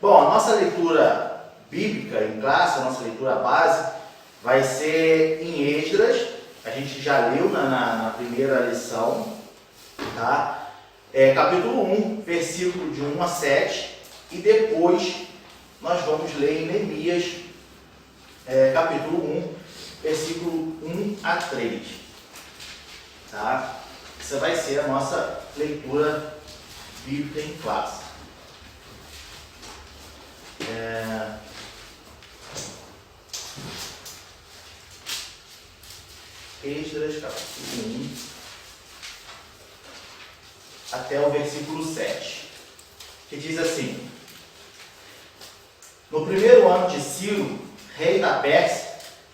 Bom, a nossa leitura bíblica em classe, a nossa leitura base, vai ser em Esdras. A gente já leu na primeira lição, tá? Capítulo 1, versículo de 1 a 7, e depois nós vamos ler em Neemias, capítulo 1, versículo 1 a 3. Tá? Essa vai ser a nossa leitura bíblica em classe. Esdras, capítulo 1, até o versículo 7, que diz assim: No primeiro ano de Ciro, rei da Pérsia,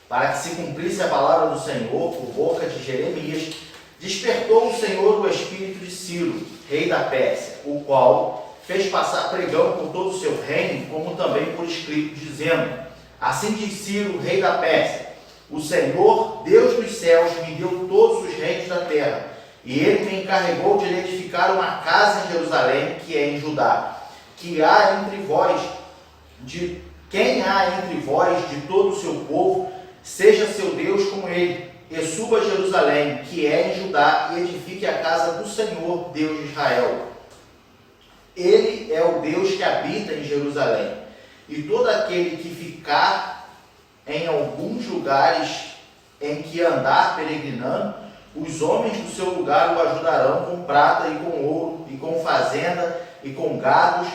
para que se cumprisse a palavra do Senhor por boca de Jeremias, despertou o Senhor o espírito de Ciro, rei da Pérsia, o qual fez passar pregão por todo o seu reino, como também por escrito, dizendo: Assim diz Ciro, rei da Pérsia: O Senhor, Deus dos céus, me deu todos os reinos da terra, e ele me encarregou de lhe edificar uma casa em Jerusalém, que é em Judá. Quem há entre vós de todo o seu povo, seja seu Deus como ele, e suba a Jerusalém, que é em Judá, e edifique a casa do Senhor, Deus de Israel. Ele é o Deus que habita em Jerusalém, e todo aquele que ficar em alguns lugares em que andar peregrinando, os homens do seu lugar o ajudarão com prata e com ouro, e com fazenda, e com gados,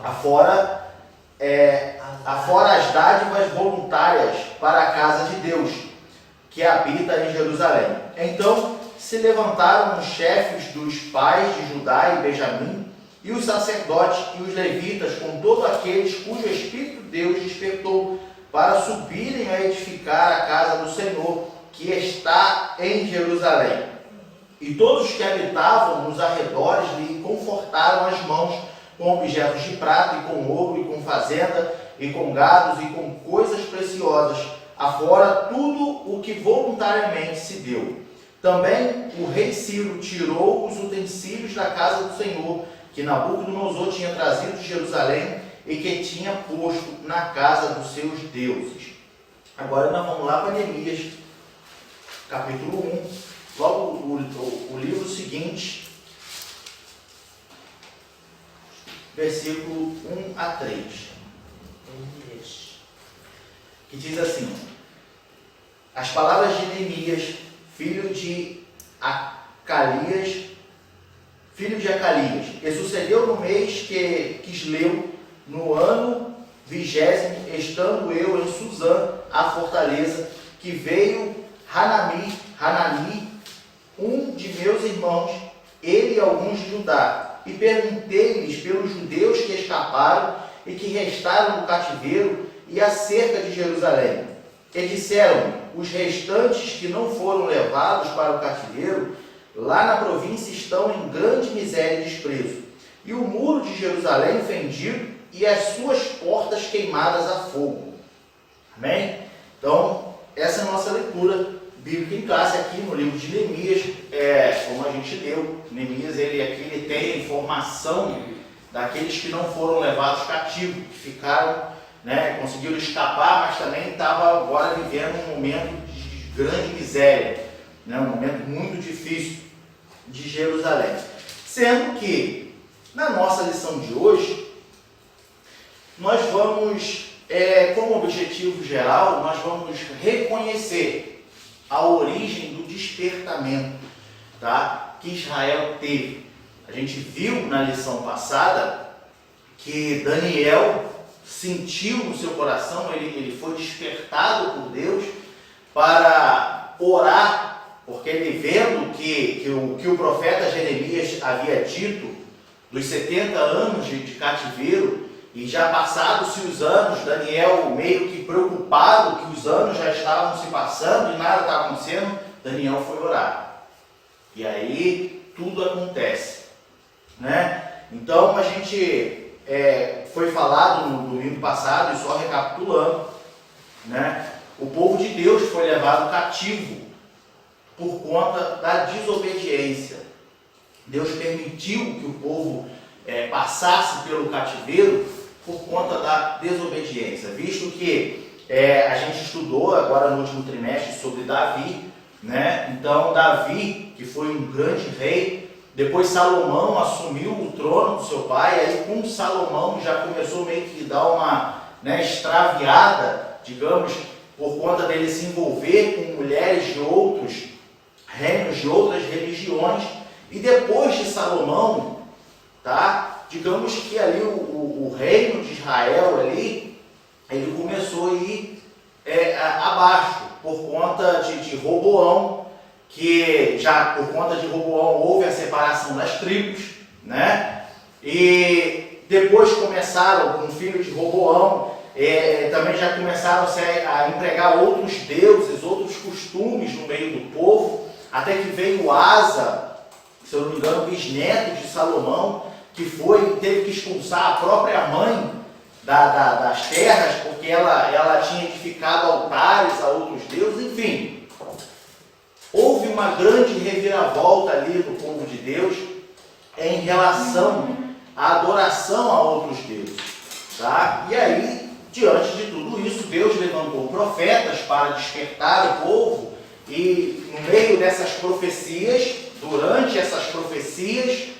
afora as dádivas voluntárias para a casa de Deus, que habita em Jerusalém. Então se levantaram os chefes dos pais de Judá e Benjamim, e os sacerdotes e os levitas, com todos aqueles cujo Espírito Deus despertou, para subirem a edificar a casa do Senhor, que está em Jerusalém. E todos os que habitavam nos arredores lhe confortaram as mãos com objetos de prata, e com ouro, e com fazenda, e com gados, e com coisas preciosas, afora tudo o que voluntariamente se deu. Também o rei Ciro tirou os utensílios da casa do Senhor, que Nabucodonosor tinha trazido de Jerusalém, e que tinha posto na casa dos seus deuses. Agora nós vamos lá para Neemias, capítulo 1, logo o livro seguinte, versículo 1 a 3, que diz assim: As palavras de Neemias, filho de Acalias, e sucedeu no mês que Quisleu, no ano 20º, estando eu em Suzã, a fortaleza, que veio Hanani, um de meus irmãos, ele e alguns de Judá, e perguntei-lhes pelos judeus que escaparam e que restaram no cativeiro e acerca de Jerusalém. E disseram: os restantes que não foram levados para o cativeiro, lá na província estão em grande miséria e desprezo, e o muro de Jerusalém fendido, e as suas portas queimadas a fogo. Amém? Então, essa é a nossa leitura bíblica em classe aqui no livro de Neemias. Como a gente leu, Neemias ele tem a informação daqueles que não foram levados cativos, que ficaram, conseguiram escapar, mas também estavam agora vivendo um momento de grande miséria, um momento muito difícil de Jerusalém. Sendo que, na nossa lição de hoje, nós vamos, como objetivo geral, nós vamos reconhecer a origem do despertamento, tá, que Israel teve. A gente viu na lição passada que Daniel sentiu no seu coração, ele foi despertado por Deus para orar, porque ele vendo que o profeta Jeremias havia dito dos 70 anos de cativeiro, e já passados-se os anos, Daniel meio que preocupado que os anos já estavam se passando e nada estava acontecendo, Daniel foi orar. E aí tudo acontece, Então a gente foi falado no domingo passado, e só recapitulando, o povo de Deus foi levado cativo por conta da desobediência. Deus permitiu que o povo passasse pelo cativeiro por conta da desobediência, visto que a gente estudou agora no último trimestre sobre Davi, né? Então Davi, que foi um grande rei, depois Salomão assumiu o trono do seu pai, aí com Salomão já começou meio que dar uma extraviada, digamos, por conta dele se envolver com mulheres de outros reinos, de outras religiões, e depois de Salomão, tá? Digamos que ali o reino de Israel ali, ele começou a ir abaixo, por conta de Roboão, que já por conta de Roboão houve a separação das tribos, né? E depois começaram, com o filho de Roboão, também já começaram a empregar outros deuses, outros costumes no meio do povo, até que veio Asa, se eu não me engano, bisneto de Salomão, que teve que expulsar a própria mãe das terras, porque ela tinha edificado altares a outros deuses, enfim. Houve uma grande reviravolta ali no povo de Deus em relação à adoração a outros deuses. Tá? E aí, diante de tudo isso, Deus levantou profetas para despertar o povo, e no meio dessas profecias, durante essas profecias,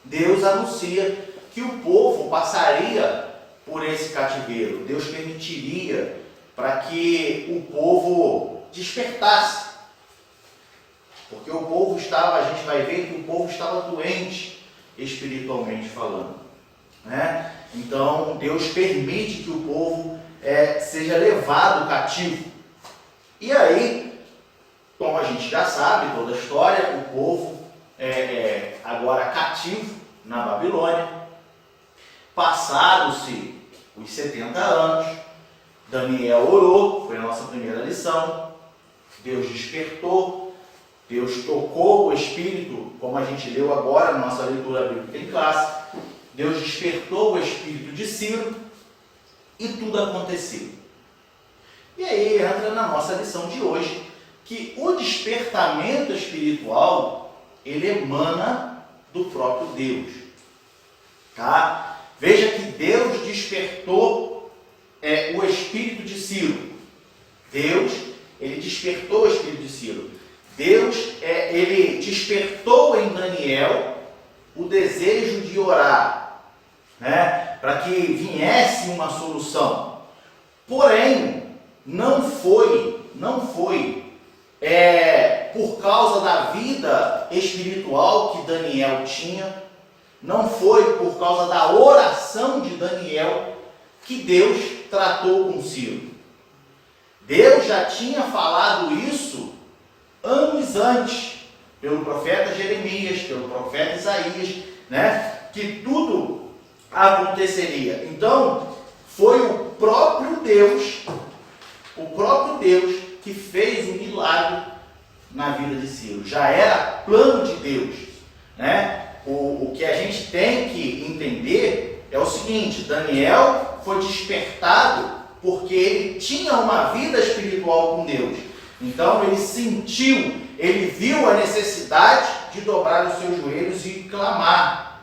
Deus anuncia que o povo passaria por esse cativeiro. Deus permitiria para que o povo despertasse. Porque o povo estava, a gente vai ver que o povo estava doente, espiritualmente falando, né? Então, Deus permite que o povo seja levado cativo. E aí, como a gente já sabe, toda a história, o povo agora cativo na Babilônia. Passaram-se os 70 anos, Daniel orou, foi a nossa primeira lição, Deus despertou, Deus tocou o espírito, como a gente leu agora na nossa leitura bíblica em classe, Deus despertou o espírito de Ciro e tudo aconteceu. E aí entra na nossa lição de hoje, que o despertamento espiritual, ele emana do próprio Deus. Tá? Veja que Deus despertou o espírito de Ciro. Deus, ele despertou o espírito de Ciro. Deus, ele despertou em Daniel o desejo de orar, né? Para que viesse uma solução. Porém, não foi por causa da vida espiritual que Daniel tinha, não foi por causa da oração de Daniel que Deus tratou com Ciro. Deus já tinha falado isso anos antes, pelo profeta Jeremias, pelo profeta Isaías, né? Que tudo aconteceria. Então, foi o próprio Deus que fez o milagre na vida de Ciro. Já era plano de Deus, né? O que a gente tem que entender é o seguinte: Daniel foi despertado porque ele tinha uma vida espiritual com Deus. Então ele sentiu, ele viu a necessidade de dobrar os seus joelhos e clamar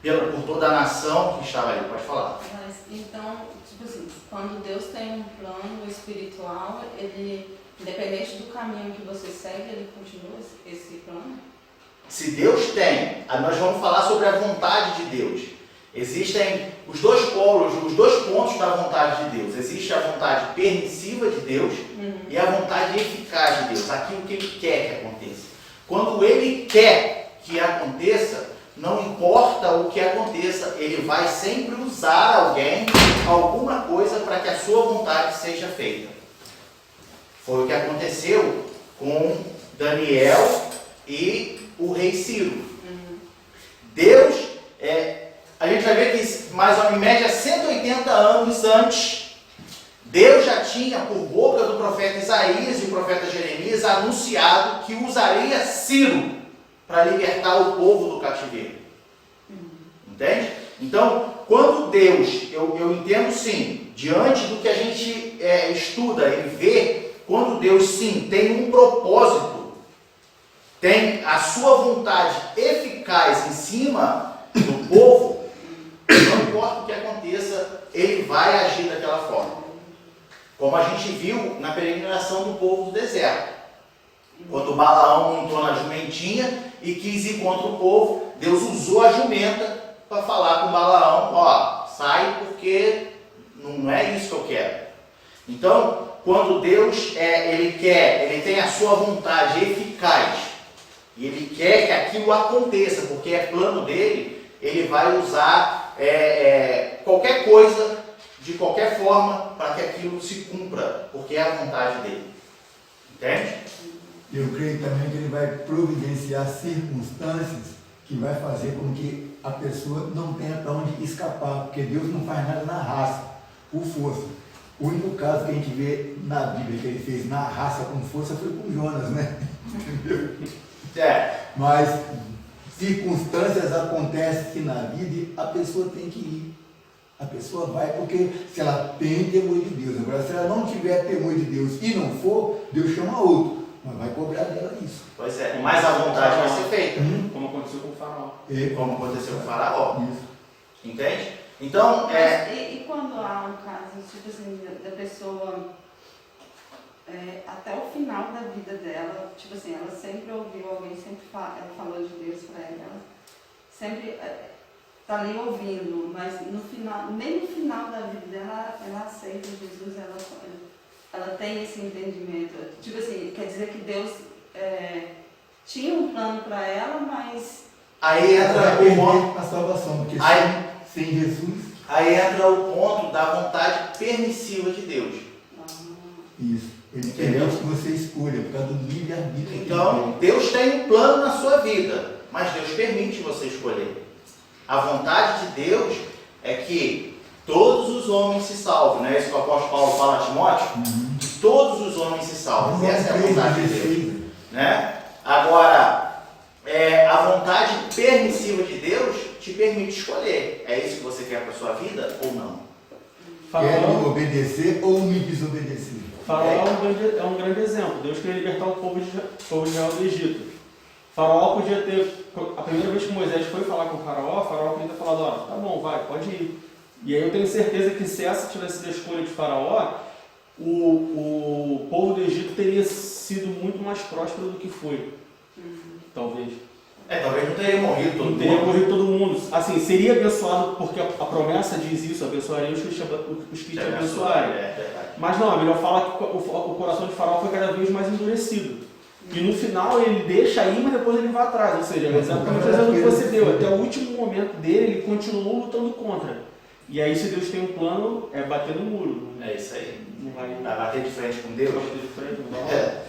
por toda a nação que estava ali. Pode falar. Mas, então, tipo assim, quando Deus tem um plano espiritual, ele, independente do caminho que você segue, ele continua esse plano? Se Deus tem, nós vamos falar sobre a vontade de Deus. Existem os dois polos, os dois pontos da vontade de Deus. Existe a vontade permissiva de Deus e a vontade eficaz de Deus, aquilo que Ele quer que aconteça. Quando Ele quer que aconteça, não importa o que aconteça, Ele vai sempre usar alguém, alguma coisa para que a sua vontade seja feita. Foi o que aconteceu com Daniel e o rei Ciro. Deus, a gente vai ver que mais ou menos, em média 180 anos antes, Deus já tinha, por boca do profeta Isaías e o profeta Jeremias, anunciado que usaria Ciro para libertar o povo do cativeiro. Entende? Então, quando Deus, eu entendo sim, diante do que a gente estuda e vê, quando Deus sim tem um propósito, tem a sua vontade eficaz em cima do povo, Como a gente viu na peregrinação do povo do deserto. Quando Balaão montou na jumentinha e quis ir contra o povo, Deus usou a jumenta para falar com Balaão, ó, sai porque não é isso que eu quero. Então, quando Deus ele tem a sua vontade eficaz, e ele quer que aquilo aconteça, porque é plano dele, ele vai usar qualquer coisa, de qualquer forma, para que aquilo se cumpra, porque é a vontade dele. Entende? Eu creio também que ele vai providenciar circunstâncias que vai fazer com que a pessoa não tenha para onde escapar, porque Deus não faz nada na raça, por força. O único caso que a gente vê na Bíblia que ele fez na raça com força foi com Jonas, né? Mas circunstâncias acontecem que na vida e a pessoa tem que ir. A pessoa vai porque se ela tem temor de Deus. Agora, se ela não tiver temor de Deus e não for, Deus chama outro. Mas vai cobrar dela isso. Pois é, mas a vontade vai ser feita. Como aconteceu com o Faraó. Como aconteceu com o Faraó. Isso. Entende? Então, E quando há um caso, tipo assim, da pessoa, até o final da vida dela, tipo assim, ela sempre ouviu alguém, ela falou de Deus para ela, sempre está ali ouvindo, mas no final, nem no final da vida dela, ela aceita Jesus, ela tem esse entendimento. Tipo assim, quer dizer que Deus tinha um plano para ela, mas... Aí entra o ponto... a salvação, porque sem Jesus... Aí entra o ponto da vontade permissiva de Deus. Isso. Ele permite que você escolha, por causa do livre-arbítrio. Então, Deus tem um plano na sua vida, mas Deus permite você escolher. A vontade de Deus é que todos os homens se salvem, não é isso que o apóstolo Paulo fala a Timóteo? Que todos os homens se salvem. Essa é a vontade de Deus. Né? Agora, a vontade permissiva de Deus te permite escolher. É isso que você quer para a sua vida ou não? Quer me obedecer ou me desobedecer? Faraó é um grande exemplo. Deus queria libertar o povo de Israel do Egito. Faraó podia ter... A primeira vez que Moisés foi falar com o Faraó podia ter falado, ó, tá bom, vai, pode ir. E aí eu tenho certeza que se essa tivesse sido a escolha de Faraó, o povo do Egito teria sido muito mais próspero do que foi. Talvez. Talvez não teria morrido todo mundo. Teria morrido todo mundo. Assim, seria abençoado, porque a promessa diz isso, abençoaria os que te abençoarem. Mas não, é melhor falar que o coração de Faraó foi cada vez mais endurecido. E no final ele deixa ir, mas depois ele vai atrás. Ou seja, exatamente o exemplo que você deu. Até o último momento dele, ele continuou lutando contra. E aí, se Deus tem um plano, é bater no muro. É isso aí. Não vai bater de frente com Deus? bater de frente, não vai.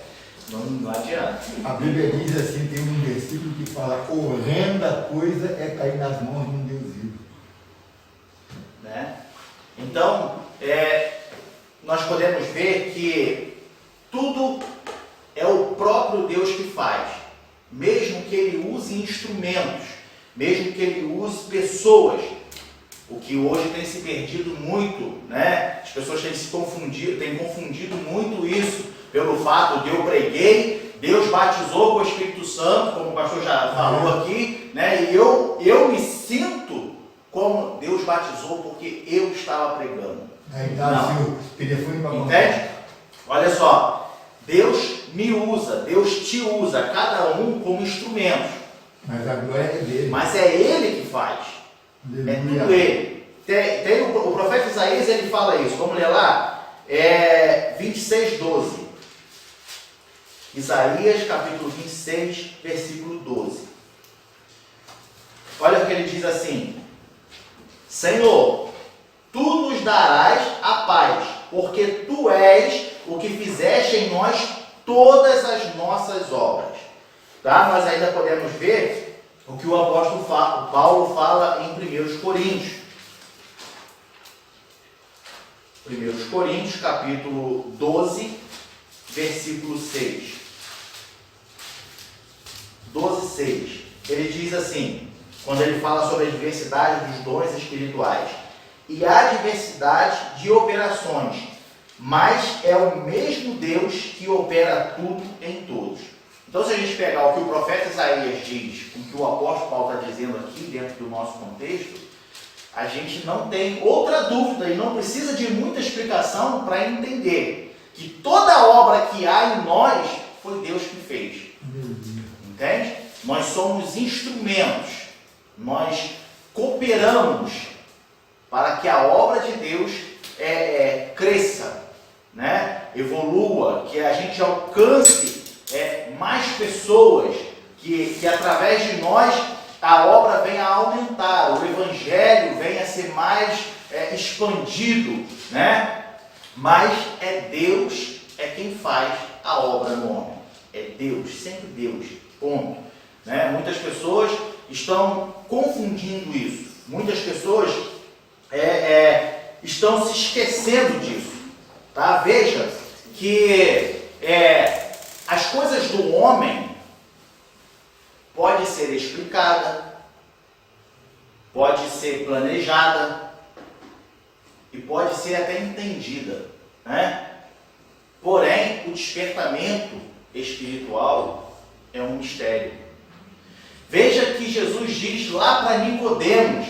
Não adianta. A Bíblia diz assim, tem um versículo que fala, horrenda coisa é cair nas mãos de um Deus vivo. Né? Então, nós podemos ver que tudo é o próprio Deus que faz. Mesmo que Ele use instrumentos, mesmo que Ele use pessoas, o que hoje tem se perdido muito, né? As pessoas têm confundido muito isso, pelo fato de eu preguei, Deus batizou com o Espírito Santo, como o pastor já falou aqui, né? E eu me sinto como Deus batizou porque eu estava pregando. Aí dá o telefone para Entende? Olha só, Deus me usa, Deus te usa, cada um como instrumento. Mas a glória é dele. Mas é Ele que faz. Aleluia. É tudo Ele. Tem o profeta Isaías, ele fala isso. Vamos ler lá? 26:12. Isaías, capítulo 26, versículo 12. Olha o que ele diz assim: Senhor, Tu nos darás a paz, porque Tu és o que fizeste em nós todas as nossas obras. Tá? Nós ainda podemos ver o que o apóstolo Paulo fala em 1 Coríntios. 1 Coríntios, capítulo 12, versículo 6. 12:6. Ele diz assim, quando ele fala sobre a diversidade dos dons espirituais: e há diversidade de operações, mas é o mesmo Deus que opera tudo em todos. Então, se a gente pegar o que o profeta Isaías diz, o que o apóstolo Paulo está dizendo aqui dentro do nosso contexto, a gente não tem outra dúvida e não precisa de muita explicação para entender que toda obra que há em nós foi Deus que fez. Entende? Nós somos instrumentos, nós cooperamos para que a obra de Deus cresça, né? Evolua, que a gente alcance mais pessoas, que através de nós a obra venha a aumentar, o Evangelho venha a ser mais expandido, né? Mas Deus quem faz a obra no homem. É Deus, sempre Deus, ponto. Né? Muitas pessoas estão confundindo isso. Muitas pessoas estão se esquecendo disso. Tá? Veja que as coisas do homem pode ser explicada, pode ser planejada e pode ser até entendida, né? Porém, o despertamento espiritual é um mistério. Veja que Jesus diz lá para Nicodemos,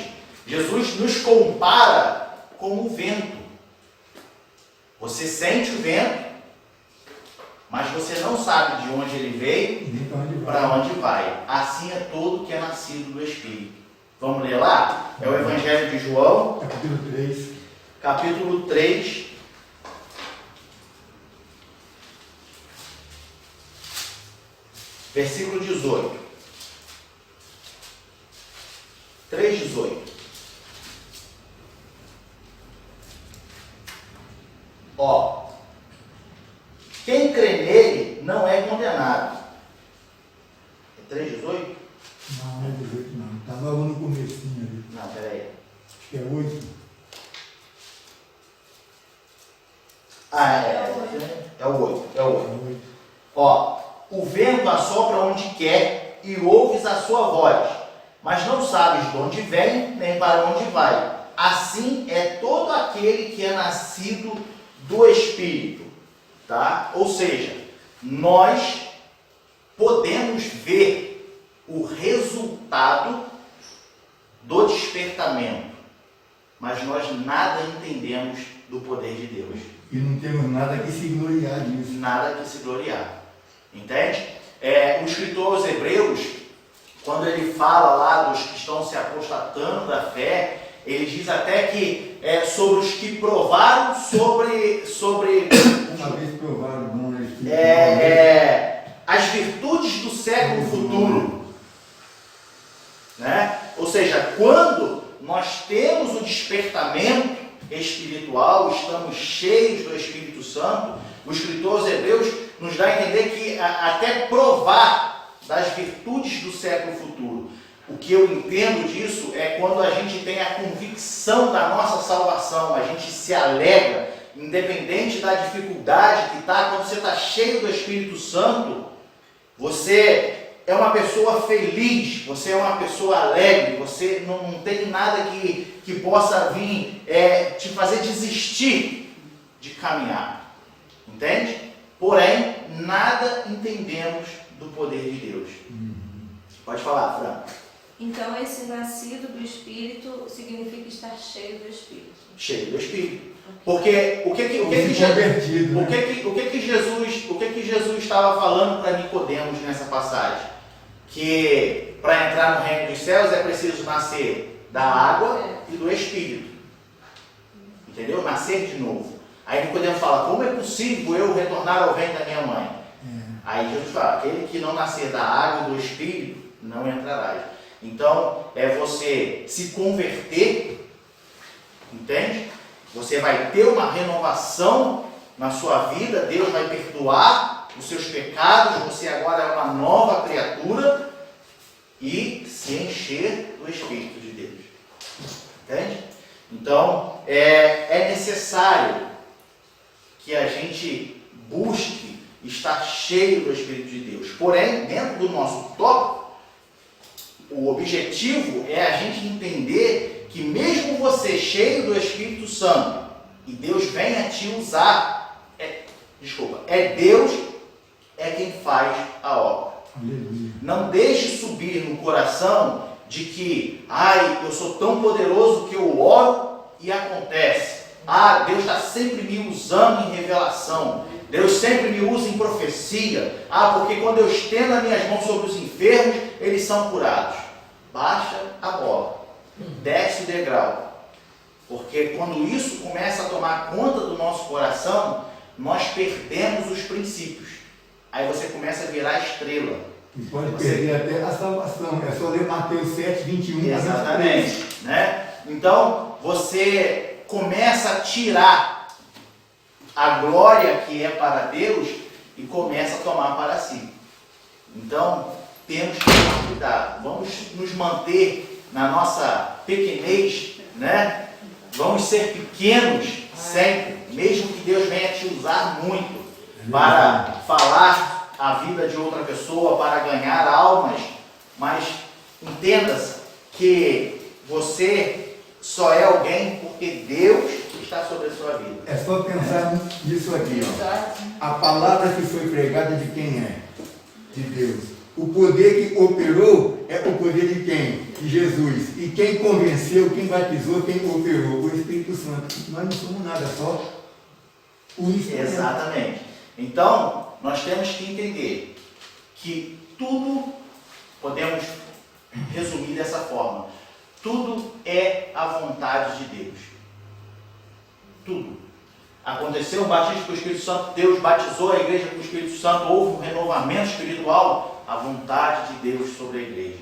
Jesus nos compara com o vento. Você sente o vento, mas você não sabe de onde ele veio, para onde vai. Assim é todo que é nascido do Espírito. Vamos ler lá? É o Evangelho de João, Capítulo 3. Capítulo 3. Versículo 18. 3:18. Ó, quem crê nele não é condenado. É 3:18? Não é 18 não. Está logo no comecinho ali. Não, peraí. Acho que é 8. É o 8. Ó, o vento assopra onde quer e ouves a sua voz, mas não sabes de onde vem nem para onde vai. Assim é todo aquele que é nascido do Espírito, tá? Ou seja, nós podemos ver o resultado do despertamento, mas nós nada entendemos do poder de Deus. E não temos nada que se gloriar disso. Nada que se gloriar. Entende? O escritor aos Hebreus, quando ele fala lá dos que estão se apostatando da fé, ele diz até que sobre os que provaram sobre Uma vez provaram o dom Espírito. as virtudes do século futuro. Né? Ou seja, quando nós temos o despertamento espiritual, estamos cheios do Espírito Santo, o escritor aos Hebreus nos dá a entender que até provar das virtudes do século futuro. O que eu entendo disso é quando a gente tem a convicção da nossa salvação, a gente se alegra, independente da dificuldade que está, quando você está cheio do Espírito Santo, você é uma pessoa feliz, você é uma pessoa alegre, você não tem nada que possa vir te fazer desistir de caminhar. Entende? Porém, nada entendemos do poder de Deus. Pode falar, Fran. Então, esse nascido do Espírito significa estar cheio do Espírito. Cheio do Espírito. Porque o que Jesus estava falando para Nicodemos nessa passagem? Que para entrar no reino dos céus é preciso nascer da água e do Espírito. Entendeu? Nascer de novo. Aí Nicodemos fala, como é possível eu retornar ao ventre da minha mãe? Aí Jesus fala, aquele que não nascer da água e do Espírito, não entrará. Então, é você se converter, entende? Você vai ter uma renovação na sua vida, Deus vai perdoar os seus pecados, você agora é uma nova criatura e se encher do Espírito de Deus. Entende? Então, é necessário que a gente busque estar cheio do Espírito de Deus. Porém, dentro do nosso tópico, o objetivo é a gente entender que mesmo você cheio do Espírito Santo e Deus venha te usar, Deus quem faz a obra. Aleluia. Não deixe subir no coração de que, eu sou tão poderoso que eu e acontece. Deus está sempre me usando em revelação. Deus sempre me usa em profecia. Porque quando eu estendo as minhas mãos sobre os enfermos, eles são curados. Baixa a bola. Desce o degrau. Porque quando isso começa a tomar conta do nosso coração, nós perdemos os princípios. Aí você começa a virar estrela. E pode perder até a salvação. É só ler Mateus 7, 21. Exatamente. Né? Então, você começa a tirar a glória que é para Deus e começa a tomar para si. Então, temos que tomar cuidado. Vamos nos manter na nossa pequenez, né? Vamos ser pequenos sempre, mesmo que Deus venha te usar muito para falar a vida de outra pessoa, para ganhar almas, mas entenda-se que você só é alguém porque Deus está sobre a sua vida. É só pensar nisso aqui, ó. A palavra que foi pregada de quem é? De Deus. O poder que operou é o poder de quem? De Jesus. E quem convenceu, quem batizou, quem operou? O Espírito Santo. Nós não somos nada, só o instrumento. Exatamente. Então, nós temos que entender que tudo, podemos resumir dessa forma, tudo é a vontade de Deus. Tudo. Aconteceu o batismo com o Espírito Santo, Deus batizou a igreja com o Espírito Santo, houve um renovamento espiritual, a vontade de Deus sobre a igreja.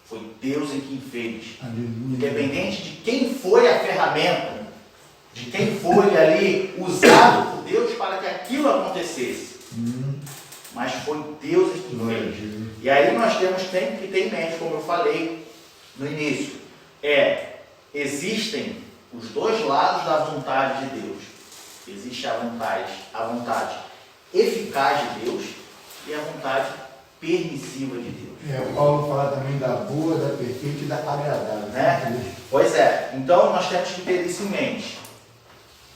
Foi Deus em quem fez. Aleluia. Independente de quem foi a ferramenta, de quem foi ali usado por Deus para que aquilo acontecesse. Mas foi Deus em quem fez. E aí nós temos sempre que ter em mente, como eu falei no início, existem os dois lados da vontade de Deus. Existe a vontade eficaz de Deus e a vontade permissiva de Deus. O Paulo fala também da boa, da perfeita e da agradável. Né? Pois é. Então nós temos que ter isso em mente.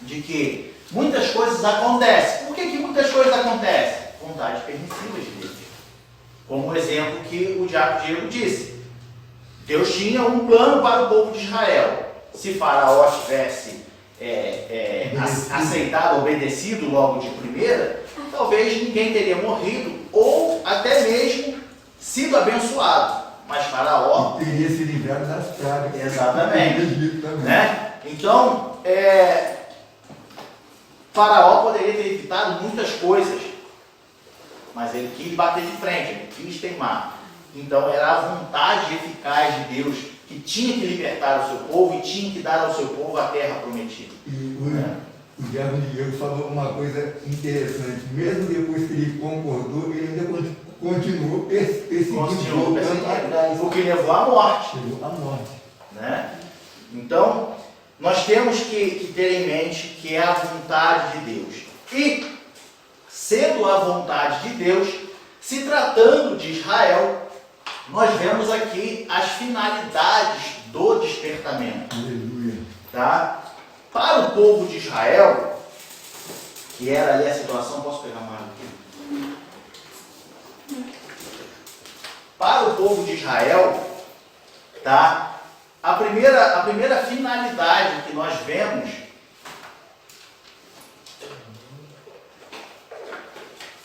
De que muitas coisas acontecem. Por que muitas coisas acontecem? Vontade permissiva de Deus. Como o exemplo que o Diego disse. Deus tinha um plano para o povo de Israel. Se Faraó tivesse aceitado, obedecido logo de primeira, talvez ninguém teria morrido ou até mesmo sido abençoado. Mas Faraó teria se livrado das pragas. Exatamente. Né? Então, Faraó poderia ter evitado muitas coisas, mas ele quis bater de frente, ele quis teimar. Então era a vontade eficaz de Deus que tinha que libertar o seu povo e tinha que dar ao seu povo a terra prometida. E o diabo de Deus falou uma coisa interessante. Mesmo depois que ele concordou, ele ainda continuou perseguindo, o que levou à morte. Levou à morte. Né? Então, nós temos que ter em mente que é a vontade de Deus. E, sendo a vontade de Deus, se tratando de Israel, nós vemos aqui as finalidades do despertamento. Aleluia. Tá? Para o povo de Israel, que era ali a situação, posso pegar mais aqui? Para o povo de Israel, tá? A primeira finalidade que nós vemos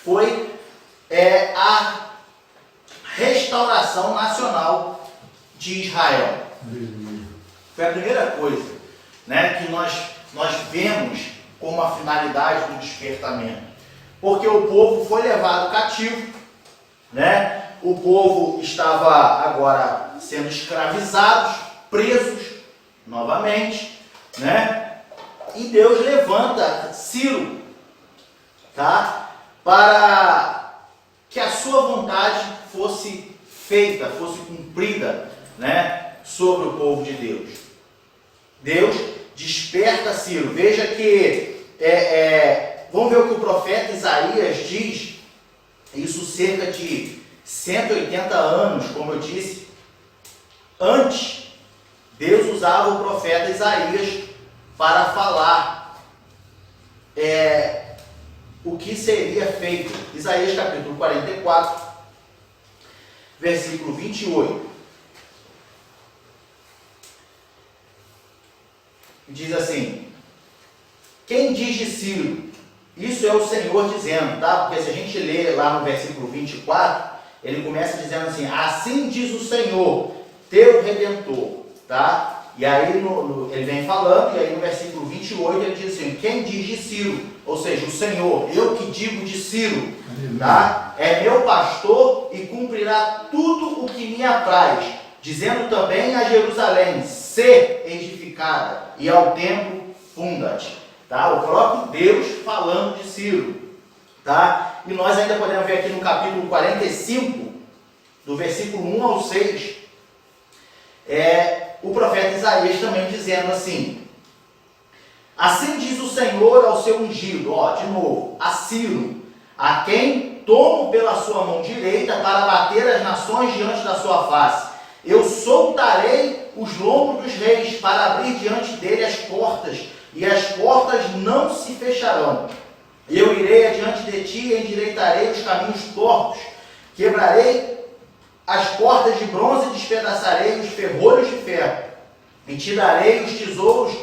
foi a restauração nacional de Israel. Foi a primeira coisa, né, que nós vemos como a finalidade do despertamento. Porque o povo foi levado cativo, né? O povo estava agora sendo escravizados, presos novamente, né? E Deus levanta Ciro, tá? Para que a sua vontade fosse feita, fosse cumprida, né? Sobre o povo de Deus. Deus desperta Ciro. Veja que, vamos ver o que o profeta Isaías diz, isso cerca de 180 anos, como eu disse. Antes, Deus usava o profeta Isaías para falar o que seria feito. Isaías capítulo 44, versículo 28. diz assim: quem diz de Ciro? Isso é o Senhor dizendo, tá? Porque se a gente ler lá no versículo 24, ele começa dizendo assim: assim diz o Senhor, teu Redentor, tá? E aí ele vem falando, e aí no versículo 28 ele diz assim: quem diz de Ciro? Ou seja, o Senhor, eu que digo de Ciro, tá? É meu pastor e cumprirá tudo o que me apraz, dizendo também a Jerusalém, ser edificada, e ao templo funda-te. Tá? O próprio Deus falando de Ciro. Tá? E nós ainda podemos ver aqui no capítulo 45, do versículo 1 ao 6, o profeta Isaías também dizendo assim: assim diz o Senhor ao seu ungido, de novo, a Ciro, a quem tomo pela sua mão direita para bater as nações diante da sua face. Eu soltarei os lombos dos reis para abrir diante dele as portas, e as portas não se fecharão. Eu irei adiante de ti e endireitarei os caminhos tortos. Quebrarei as portas de bronze e despedaçarei os ferrolhos de ferro. E te darei os tesouros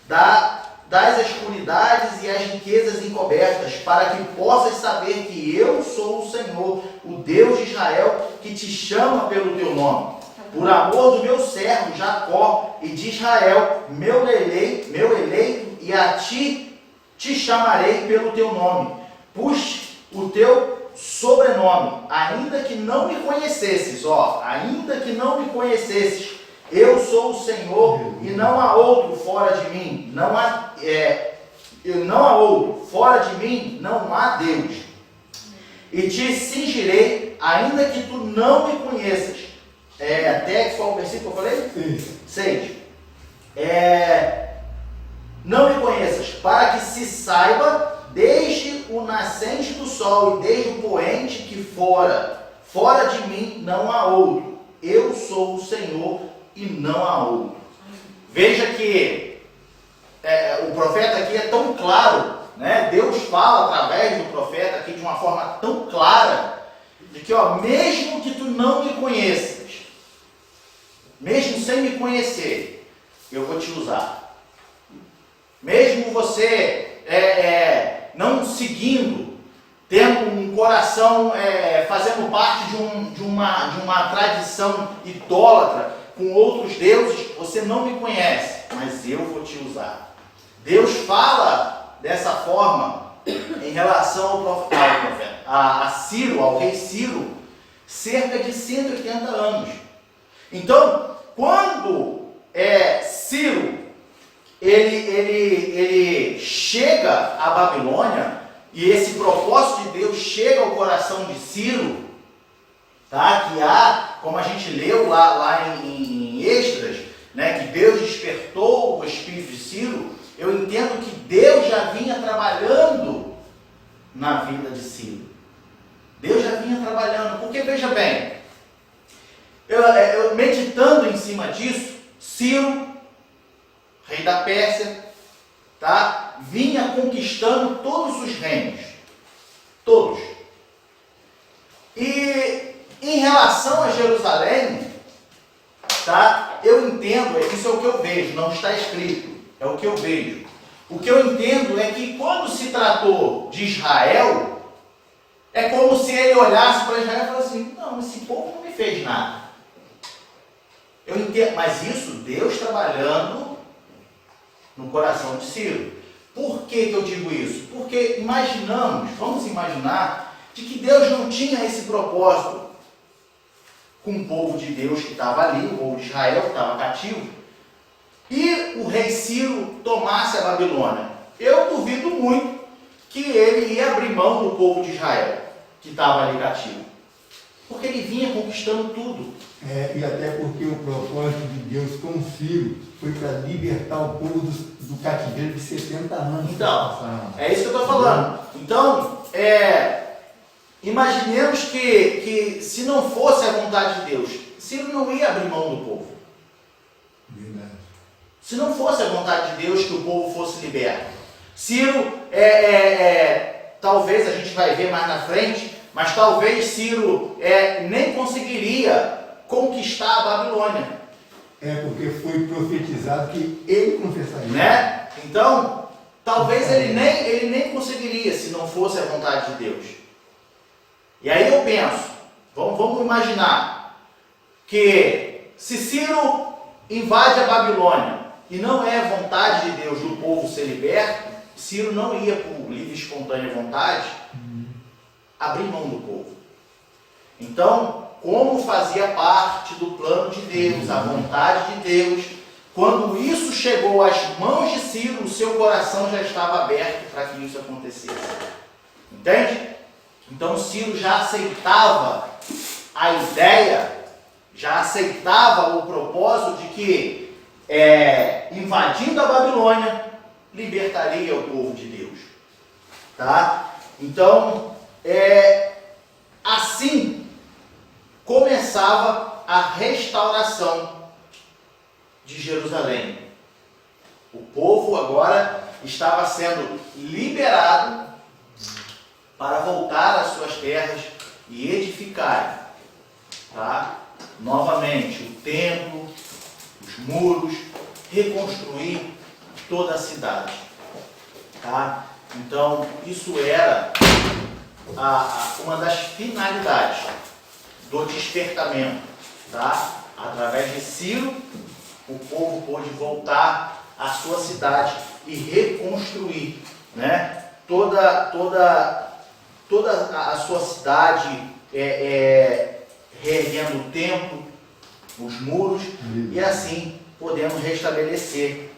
das escuridades e as riquezas encobertas, para que possas saber que eu sou o Senhor, o Deus de Israel, que te chama pelo teu nome. Por amor do meu servo Jacó e de Israel, meu eleito, e a ti te chamarei pelo teu nome. Pus o teu sobrenome, ainda que não me conhecesses, ainda que não me conhecesses, eu sou o Senhor e não há outro fora de mim, não há outro, fora de mim não há Deus. E te cingirei, ainda que tu não me conheças. Até que qual o versículo que eu falei? 6. Não me conheças, para que se saiba desde o nascente do sol e desde o poente que fora de mim não há outro. Eu sou o Senhor e não há outro. Veja que o profeta aqui é tão claro, né? Deus fala através do profeta aqui de uma forma tão clara, de que mesmo que tu não me conheças, mesmo sem me conhecer, eu vou te usar. Mesmo você não seguindo, tendo um coração fazendo parte de uma tradição idólatra com outros deuses, você não me conhece, mas eu vou te usar. Deus fala dessa forma em relação a Ciro, ao rei Ciro, cerca de 180 anos. Então, quando Ciro ele chega à Babilônia, e esse propósito de Deus chega ao coração de Ciro, tá? Que há, como a gente leu lá em Esdras, né, que Deus despertou o espírito de Ciro. Eu entendo que Deus já vinha trabalhando na vida de Ciro. Deus já vinha trabalhando, porque veja bem, eu meditando em cima disso, Ciro, rei da Pérsia, tá? Vinha conquistando todos os reinos. Todos. E em relação a Jerusalém, tá? Eu entendo, isso é o que eu vejo, não está escrito, é o que eu vejo. O que eu entendo é que quando se tratou de Israel, é como se ele olhasse para Israel e falasse assim: não, esse povo não me fez nada. Eu entendo, mas isso Deus trabalhando no coração de Ciro. Por que eu digo isso? Porque vamos imaginar de que Deus não tinha esse propósito com o povo de Deus que estava ali, o povo de Israel que estava cativo, e o rei Ciro tomasse a Babilônia. Eu duvido muito que ele ia abrir mão do povo de Israel que estava ali cativo, porque ele vinha conquistando tudo. E até porque o propósito de Deus com Ciro foi para libertar o povo do cativeiro de 70 anos. Então, é isso que eu estou falando. Então, imaginemos que se não fosse a vontade de Deus, Ciro não ia abrir mão do povo. Verdade. Se não fosse a vontade de Deus que o povo fosse liberto. Ciro, talvez a gente vai ver mais na frente, mas talvez Ciro nem conseguiria conquistar a Babilônia. É porque foi profetizado que ele confessaria. Né? Então, talvez ele nem conseguiria se não fosse a vontade de Deus. E aí eu penso, vamos imaginar que se Ciro invade a Babilônia e não é vontade de Deus do povo ser liberto, Ciro não ia por livre e espontânea vontade abrir mão do povo. Então, como fazia parte do plano de Deus, a vontade de Deus, quando isso chegou às mãos de Ciro, o seu coração já estava aberto para que isso acontecesse. Entende? Então Ciro já aceitava a ideia, já aceitava o propósito de que, invadindo a Babilônia, libertaria o povo de Deus. Tá? Então, assim começava a restauração de Jerusalém. O povo agora estava sendo liberado para voltar às suas terras e edificarem, tá? Novamente o templo, os muros, reconstruir toda a cidade. Tá? Então, isso era uma das finalidades do despertamento. Tá? Através de Ciro, o povo pôde voltar à sua cidade e reconstruir, né? toda a sua cidade, reerguendo o templo, os muros, e assim podendo restabelecer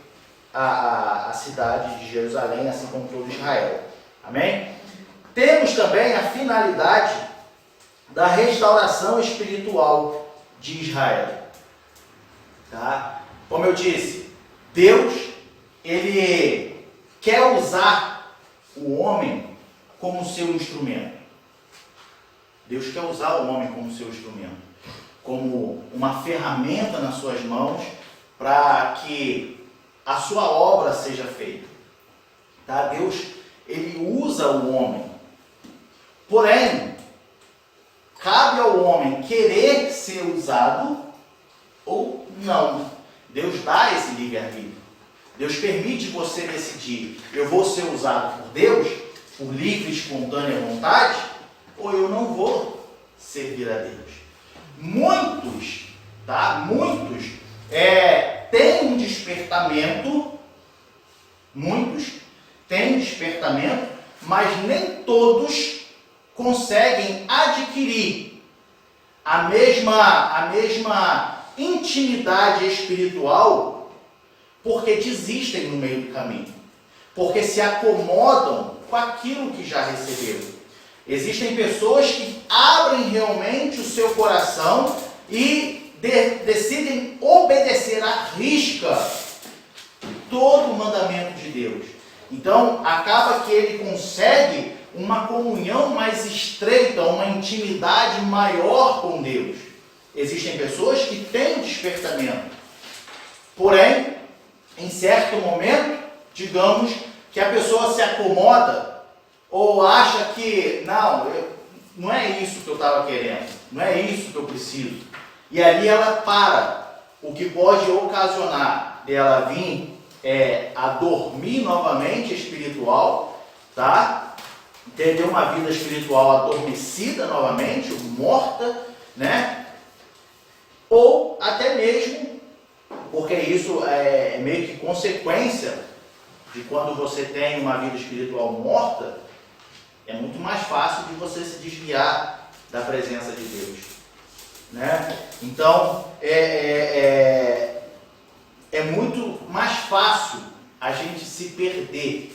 a cidade de Jerusalém, assim como todo Israel. Amém? Temos também a finalidade da restauração espiritual de Israel. Tá? Como eu disse, Deus, Ele quer usar o homem como seu instrumento. Deus quer usar o homem como seu instrumento, como uma ferramenta nas suas mãos para que a sua obra seja feita. Tá? Deus, Ele usa o homem. Porém, cabe ao homem querer ser usado ou não. Deus dá esse livre-arbítrio. Deus permite você decidir: eu vou ser usado por Deus, por livre e espontânea vontade, ou eu não vou servir a Deus. Muitos têm um despertamento, mas nem todos conseguem adquirir a mesma intimidade espiritual, porque desistem no meio do caminho, porque se acomodam com aquilo que já receberam. Existem pessoas que abrem realmente o seu coração e decidem obedecer à risca todo o mandamento de Deus. Então, acaba que ele consegue uma comunhão mais estreita, uma intimidade maior com Deus. Existem pessoas que têm despertamento, porém, em certo momento, digamos que a pessoa se acomoda ou acha que não é isso que eu estava querendo, não é isso que eu preciso. E ali ela para, o que pode ocasionar ela vir a dormir novamente espiritual, tá? Ter uma vida espiritual adormecida novamente, ou morta, né? Ou até mesmo, porque isso é meio que consequência de quando você tem uma vida espiritual morta, é muito mais fácil de você se desviar da presença de Deus, né? Então, é muito mais fácil a gente se perder,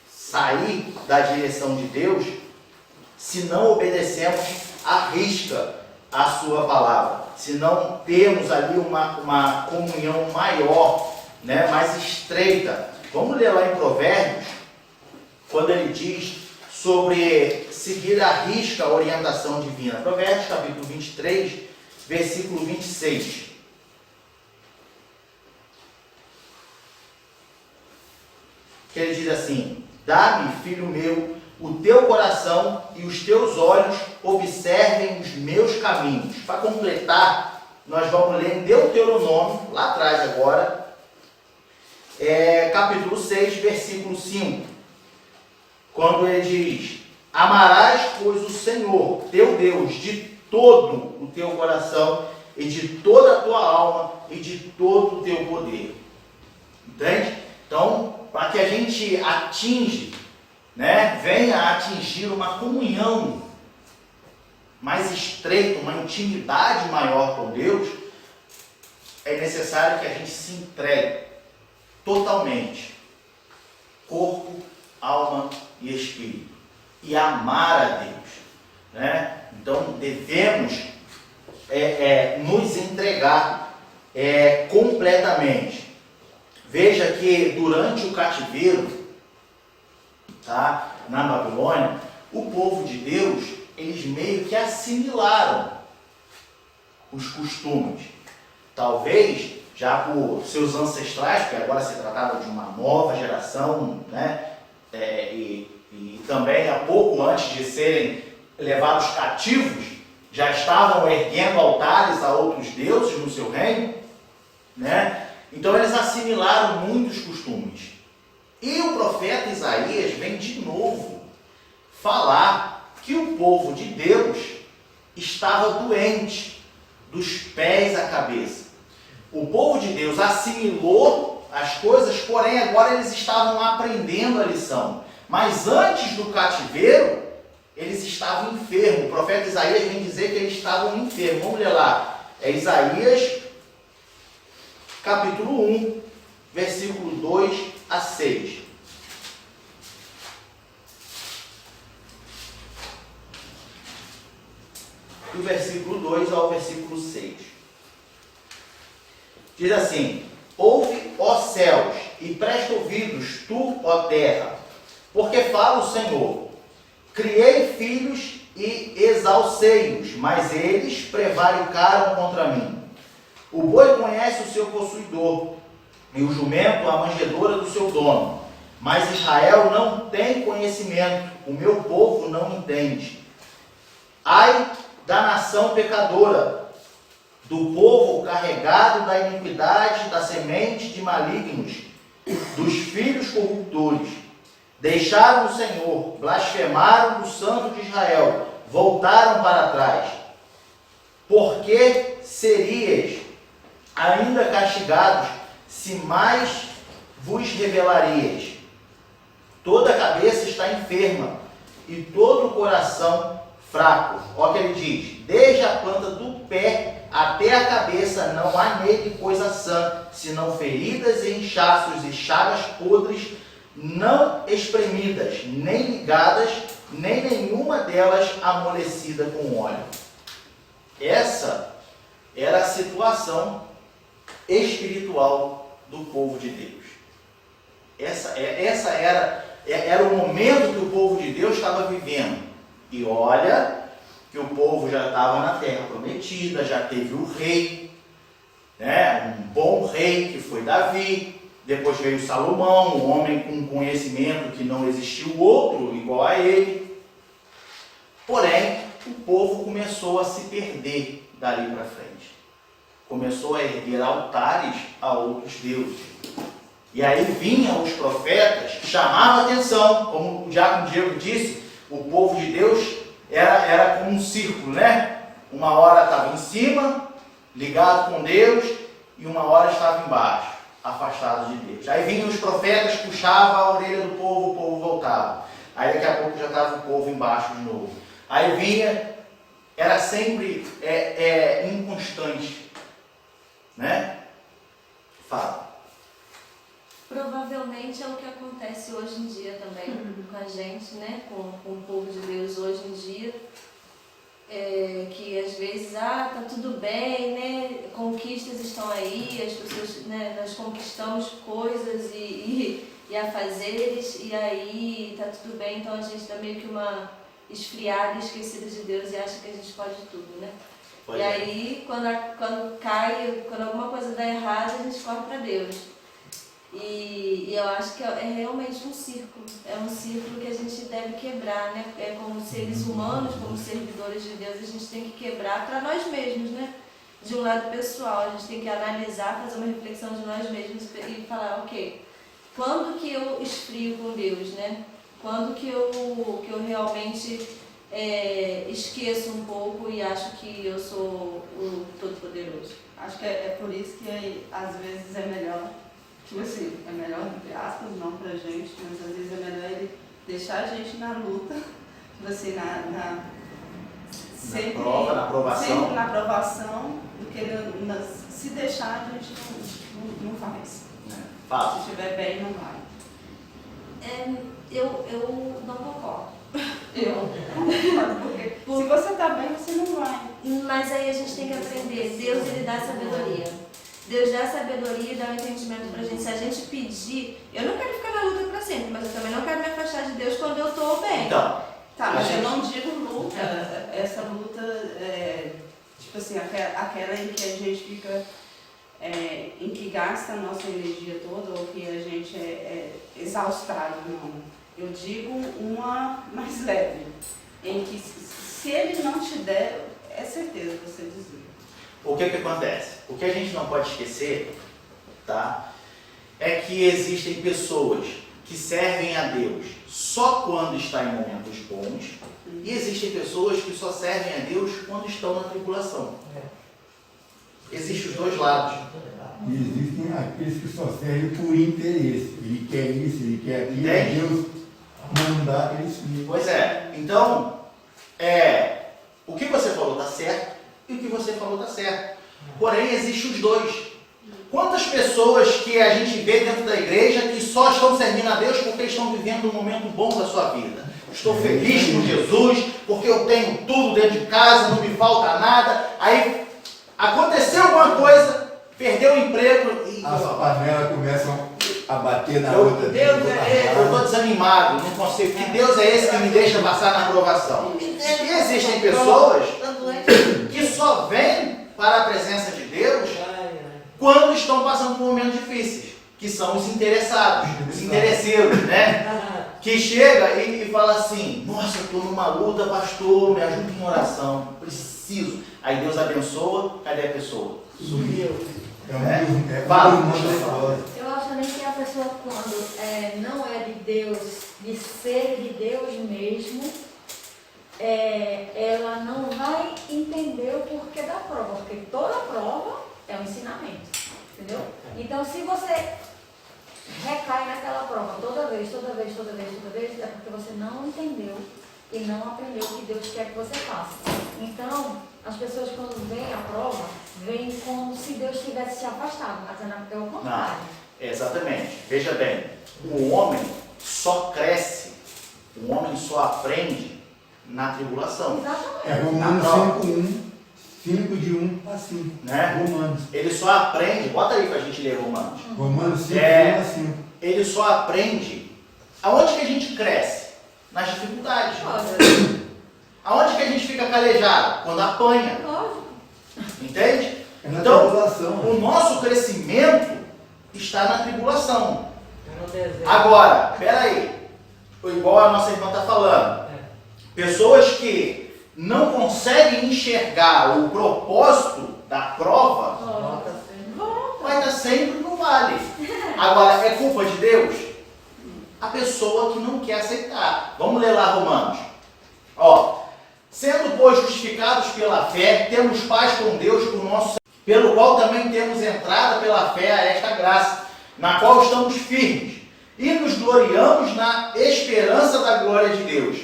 sair da direção de Deus, se não obedecemos à risca a sua palavra, se não temos ali uma comunhão maior, né, mais estreita. Vamos ler lá em Provérbios, quando ele diz sobre seguir à risca a orientação divina. Provérbios capítulo 23, versículo 26. Que ele diz assim: dá-me, filho meu, o teu coração e os teus olhos observem os meus caminhos. Para completar nós vamos ler em Deuteronômio, lá atrás agora, capítulo 6, versículo 5, quando ele diz: amarás, pois, o Senhor, teu Deus, de todo o teu coração, e de toda a tua alma, e de todo o teu poder. Entende? Então, para que a gente venha a atingir uma comunhão mais estreita, uma intimidade maior com Deus, é necessário que a gente se entregue totalmente, corpo, alma e espírito, e amar a Deus, Então devemos nos entregar completamente. Veja que durante o cativeiro, na Babilônia, o povo de Deus, eles meio que assimilaram os costumes. Talvez já por seus ancestrais, porque agora se tratava de uma nova geração, e também há pouco antes de serem levados cativos, já estavam erguendo altares a outros deuses no seu reino, Então eles assimilaram muitos costumes. E o profeta Isaías vem de novo falar que o povo de Deus estava doente, dos pés à cabeça. O povo de Deus assimilou as coisas, porém agora eles estavam aprendendo a lição. Mas antes do cativeiro, eles estavam enfermos. O profeta Isaías vem dizer que eles estavam enfermos. Vamos ler lá. É Isaías, capítulo 1, versículo 2 a 6. Do versículo 2 ao versículo 6. Diz assim: ouve, ó céus, e presta ouvidos, tu, ó terra, porque fala o Senhor. Criei filhos e exalcei-os, mas eles prevaricaram contra mim. O boi conhece o seu possuidor, e o jumento a manjedoura do seu dono. Mas Israel não tem conhecimento, o meu povo não entende. Ai da nação pecadora, do povo carregado da iniquidade, da semente de malignos, dos filhos corruptores. Deixaram o Senhor, blasfemaram o Santo de Israel, voltaram para trás. Por que serias ainda castigados, se mais vos revelarias? Toda a cabeça está enferma, e todo o coração fraco. Olha o que ele diz: desde a planta do pé até a cabeça não há nele coisa sã, senão feridas e inchaços e chagas podres, não espremidas, nem ligadas, nem nenhuma delas amolecida com óleo. Essa era a situação espiritual do povo de Deus. Essa era o momento que o povo de Deus estava vivendo. E olha que o povo já estava na terra prometida, já teve o rei, um bom rei que foi Davi. Depois veio Salomão, um homem com conhecimento que não existiu outro igual a ele. Porém, o povo começou a se perder dali para frente. Começou a erguer altares a outros deuses. E aí vinham os profetas, chamavam a atenção, como o diácono Diego disse, o povo de Deus era como um círculo, Uma hora estava em cima, ligado com Deus, e uma hora estava embaixo, afastado de Deus. Aí vinham os profetas, puxavam a orelha do povo, o povo voltava. Aí daqui a pouco já estava o povo embaixo de novo. Aí vinha, era sempre inconstante, Fala. Provavelmente é o que acontece hoje em dia também com a gente, com o povo de Deus hoje em dia, que às vezes, tá tudo bem, conquistas estão aí, as pessoas, nós conquistamos coisas e afazeres, e aí tá tudo bem, então a gente dá meio que uma esfriada, esquecida de Deus e acha que a gente pode tudo, E aí, quando cai, quando alguma coisa dá errado, a gente corre para Deus. E eu acho que é realmente um círculo. É um círculo que a gente deve quebrar, Como seres humanos, como servidores de Deus, a gente tem que quebrar para nós mesmos, de um lado pessoal. A gente tem que analisar, fazer uma reflexão de nós mesmos e falar, ok, quando que eu esfrio com Deus, né? Quando que eu realmente esqueço um pouco e acho que eu sou o Todo-Poderoso. Acho que é por isso que às vezes é melhor, tipo assim, é melhor, entre aspas, não pra gente, mas às vezes é melhor ele deixar a gente na luta, tipo assim, sempre, na prova, na aprovação. Sempre na aprovação, do que se deixar a gente não faz. Fala. Se estiver bem, não vai. Eu não concordo. Porque se você está bem, você não vai. Mas aí a gente tem que aprender. Deus, ele dá sabedoria. Deus dá sabedoria e dá um entendimento pra gente. Se a gente pedir, eu não quero ficar na luta pra sempre, mas eu também não quero me afastar de Deus quando eu estou bem. Então, tá, mas eu não digo luta, essa luta, tipo assim, aquela em que a gente fica, em que gasta a nossa energia toda ou que a gente é exaustado, não. Eu digo uma mais leve, em que se ele não te der, é certeza que você desliga. o que acontece? O que a gente não pode esquecer, tá? É que existem pessoas que servem a Deus só quando está em momentos bons e existem pessoas que só servem a Deus quando estão na tribulação. Existem os dois lados. E existem aqueles que só servem por interesse. Ele quer isso, ele quer aquilo, Entende? Deus não dá, ele explica. Pois é. Então, o que você falou está certo e o que você falou está certo. Porém, existem os dois. Quantas pessoas que a gente vê dentro da igreja que só estão servindo a Deus porque estão vivendo um momento bom da sua vida? Estou feliz com Jesus, porque eu tenho tudo dentro de casa, não me falta nada. Aí aconteceu alguma coisa, perdeu o emprego e As panelas começam a bater na eu outra. estou desanimado, não consigo. Que Deus é esse que me deixa passar na aprovação? E existem pessoas que só vêm para a presença de Deus quando estão passando por momentos difíceis, que são os interessados, os interesseiros, né? Que chega e fala assim, nossa, eu estou numa luta, pastor, me ajuda em oração, preciso. Aí Deus abençoa, cadê a pessoa? Sumiu. Fala. Eu acho também que a pessoa, quando não é de Deus, de ser de Deus mesmo, ela não vai entender o porquê da prova, porque toda prova é um ensinamento, entendeu? Então, se você recai naquela prova toda vez, é porque você não entendeu e não aprendeu o que Deus quer que você faça. Então, as pessoas quando veem a prova, veem como se Deus tivesse se afastado, mas é o contrário. Não, exatamente. Veja bem, o homem só cresce, o homem só aprende na tribulação. Exatamente. Romanos 5:1, 5 de 1 a 5. Né? Romanos. Ele só aprende, bota aí pra gente ler Romanos. Romanos 5, 1 a 5. Ele só aprende. Aonde que a gente cresce? Nas dificuldades. Aonde que a gente fica calejado? Quando apanha. Lógico. Entende? É na Então, tribulação. o nosso crescimento está na tribulação. Agora, peraí. Igual a nossa irmã está falando. Pessoas que não conseguem enxergar o propósito da prova, vai estar sempre no vale. Agora, é culpa de Deus? A pessoa que não quer aceitar. Vamos ler lá Romanos. Sendo, pois, justificados pela fé, temos paz com Deus por nosso Senhor, pelo qual também temos entrada pela fé a esta graça, na qual estamos firmes, e nos gloriamos na esperança da glória de Deus.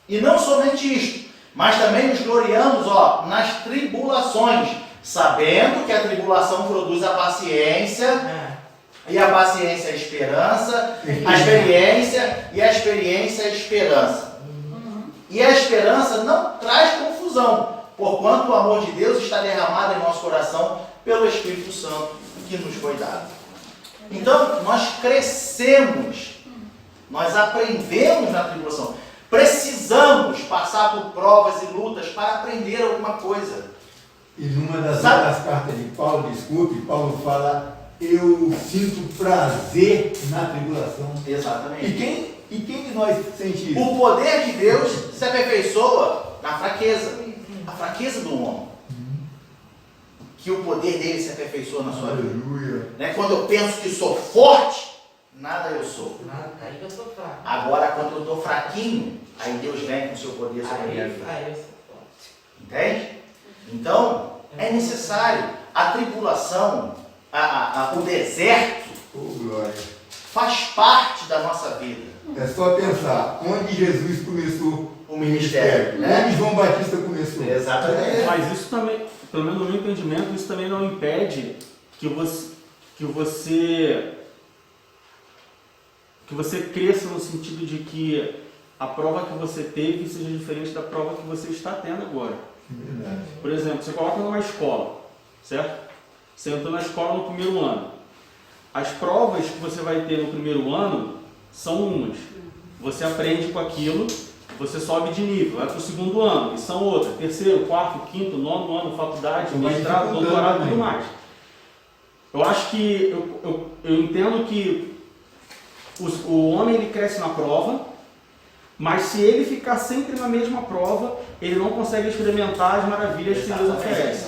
E não somente isto, mas também nos gloriamos nas tribulações, sabendo que a tribulação produz a paciência, e a paciência a esperança, a experiência, e a experiência a esperança. E a esperança não traz confusão, porquanto o amor de Deus está derramado em nosso coração pelo Espírito Santo que nos foi dado. Então, nós crescemos, nós aprendemos na tribulação. Precisamos passar por provas e lutas para aprender alguma coisa. E numa das outras cartas de Paulo, Paulo fala, eu sinto prazer na tribulação. Exatamente. E quem de nós sente isso? O poder de Deus se aperfeiçoa na fraqueza. A fraqueza do homem. que o poder dele se aperfeiçoa na sua vida. Aleluia. Né? Quando eu penso que sou forte, nada eu sou. Aí que eu sou fraco. Agora, quando eu estou fraquinho, aí Deus vem com o seu poder sobre a minha vida. Aí eu sou forte. Entende? Então, é necessário. A tribulação, o deserto, Oh, glória. faz parte da nossa vida. É só pensar, onde Jesus começou O ministério, né? onde João Batista começou. Exatamente. Mas isso também, pelo menos no meu entendimento, isso também não impede que você cresça no sentido de que a prova que você teve seja diferente da prova que você está tendo agora. Verdade. Por exemplo, você coloca numa escola, certo? Você entrou na escola no primeiro ano. As provas que você vai ter no primeiro ano são umas. Você aprende com aquilo, você sobe de nível, vai para o segundo ano, e são outras. Terceiro, quarto, quinto, nono ano, faculdade, mestrado, doutorado e tudo mais. Eu acho que, eu entendo que o homem ele cresce na prova, mas se ele ficar sempre na mesma prova, ele não consegue experimentar as maravilhas que Deus oferece.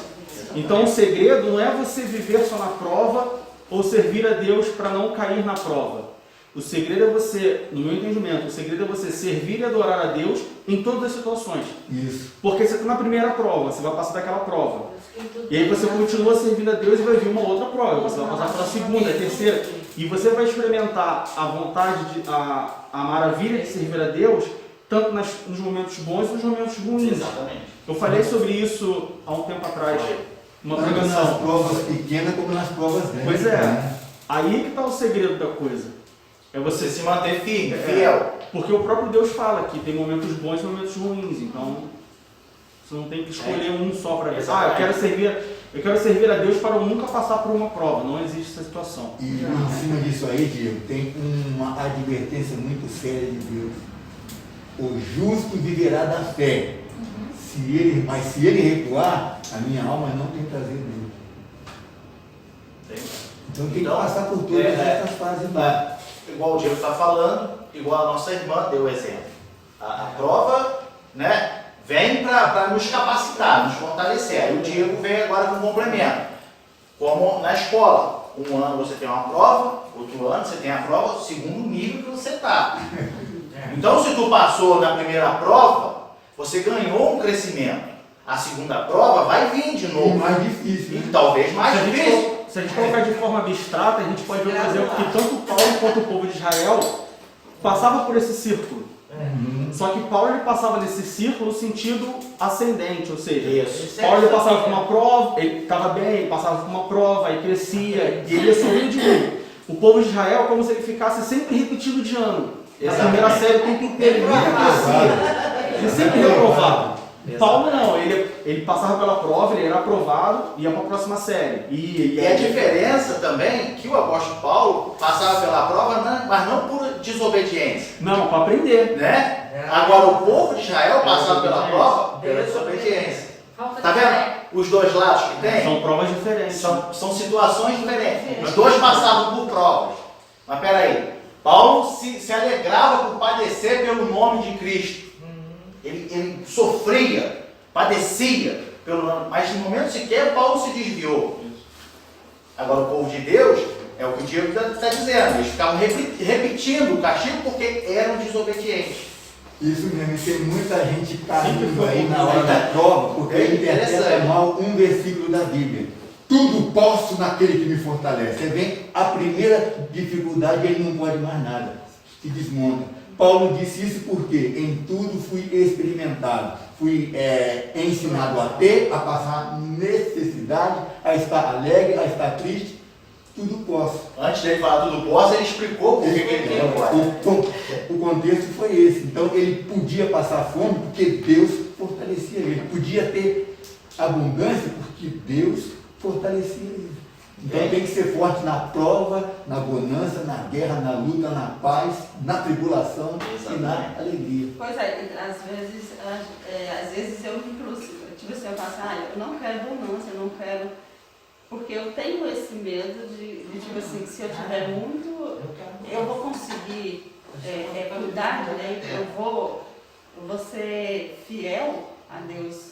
Então o segredo não é você viver só na prova ou servir a Deus para não cair na prova. O segredo é você, no meu entendimento, o segredo é você servir e adorar a Deus em todas as situações. Isso. Porque você está na primeira prova, você vai passar daquela prova. E aí você continua servindo a Deus e vai vir uma outra prova. Você vai passar para a segunda, a terceira. E você vai experimentar a vontade, a maravilha de servir a Deus, tanto nos momentos bons e nos momentos ruins. Exatamente. Eu falei sobre isso há um tempo atrás, uma Tanto pregação. nas provas pequenas como nas provas grandes. Pois é. Né? Aí que está o segredo da coisa. É Você você se manter firme, É. fiel. Porque o próprio Deus fala que tem momentos bons e momentos ruins, então você não tem que escolher um só para ver. Exatamente. Eu quero servir a Deus para eu nunca passar por uma prova. Não existe essa situação. E em cima disso aí, Diego, tem uma advertência muito séria de Deus. O justo viverá da fé. Mas se ele recuar, a minha alma não tem prazer nele. Então tem que Então, passar por todas essas fases lá. Igual o Diego está falando, igual a nossa irmã deu o exemplo. A prova, né, vem para nos capacitar, nos fortalecer. Aí o Diego vem agora com um complemento. Como na escola. Um ano você tem uma prova, outro ano você tem a prova segundo o nível que você está. Então, se tu passou na primeira prova, você ganhou um crescimento. A segunda prova vai vir de E novo. mais difícil, E né? talvez mais difícil. Se a gente colocar de forma abstrata, a gente pode ver, por exemplo, que tanto Paulo quanto o povo de Israel passava por esse círculo. Só que Paulo ele passava nesse círculo no sentido ascendente, ou seja, Isso. Paulo ele passava por uma prova, ele estava bem, ele passava por uma prova, aí crescia, e ele ia subindo de nível. O povo de Israel é como se ele ficasse sempre repetindo de ano. Na primeira série o tempo inteiro, ele crescia. Ele sempre reprovava. Paulo não, ele passava pela prova, ele era aprovado, ia para a próxima série. E a diferença também que o apóstolo Paulo passava pela prova, mas não por desobediência, Não, para aprender. né? Agora o povo de Israel passava pela prova pela desobediência. Tá vendo os dois lados que tem? São provas diferentes. São situações diferentes. Os dois passavam por provas. Mas peraí, Paulo se alegrava por padecer pelo nome de Cristo. Ele sofria, padecia pelo nome, mas em momento sequer Paulo se desviou. Agora o povo de Deus, é o que o Diego está dizendo, eles ficavam repetindo o castigo porque eram desobedientes. Isso mesmo, e tem muita gente caindo aí na hora da prova, porque interpreta mal um versículo da Bíblia. Tudo posso naquele que me fortalece. Você vem, a primeira dificuldade, ele não pode mais nada, se desmonta. Paulo disse isso porque em tudo fui experimentado, fui ensinado a ter, a passar necessidade, a estar alegre, a estar triste, tudo posso. Antes dele falar tudo posso, ele explicou por que ele não pode. O contexto foi esse. Então ele podia passar fome porque Deus fortalecia ele. Podia ter abundância porque Deus fortalecia ele. Então tem que ser forte na prova, na bonança, na guerra, na luta, na paz, na tribulação e na alegria. Pois é, às vezes eu me frustro. Tipo assim, eu faço, eu não quero bonança, eu não quero. Porque eu tenho esse medo de tipo assim, se eu tiver muito, eu vou conseguir cuidar, né? Eu vou ser fiel a Deus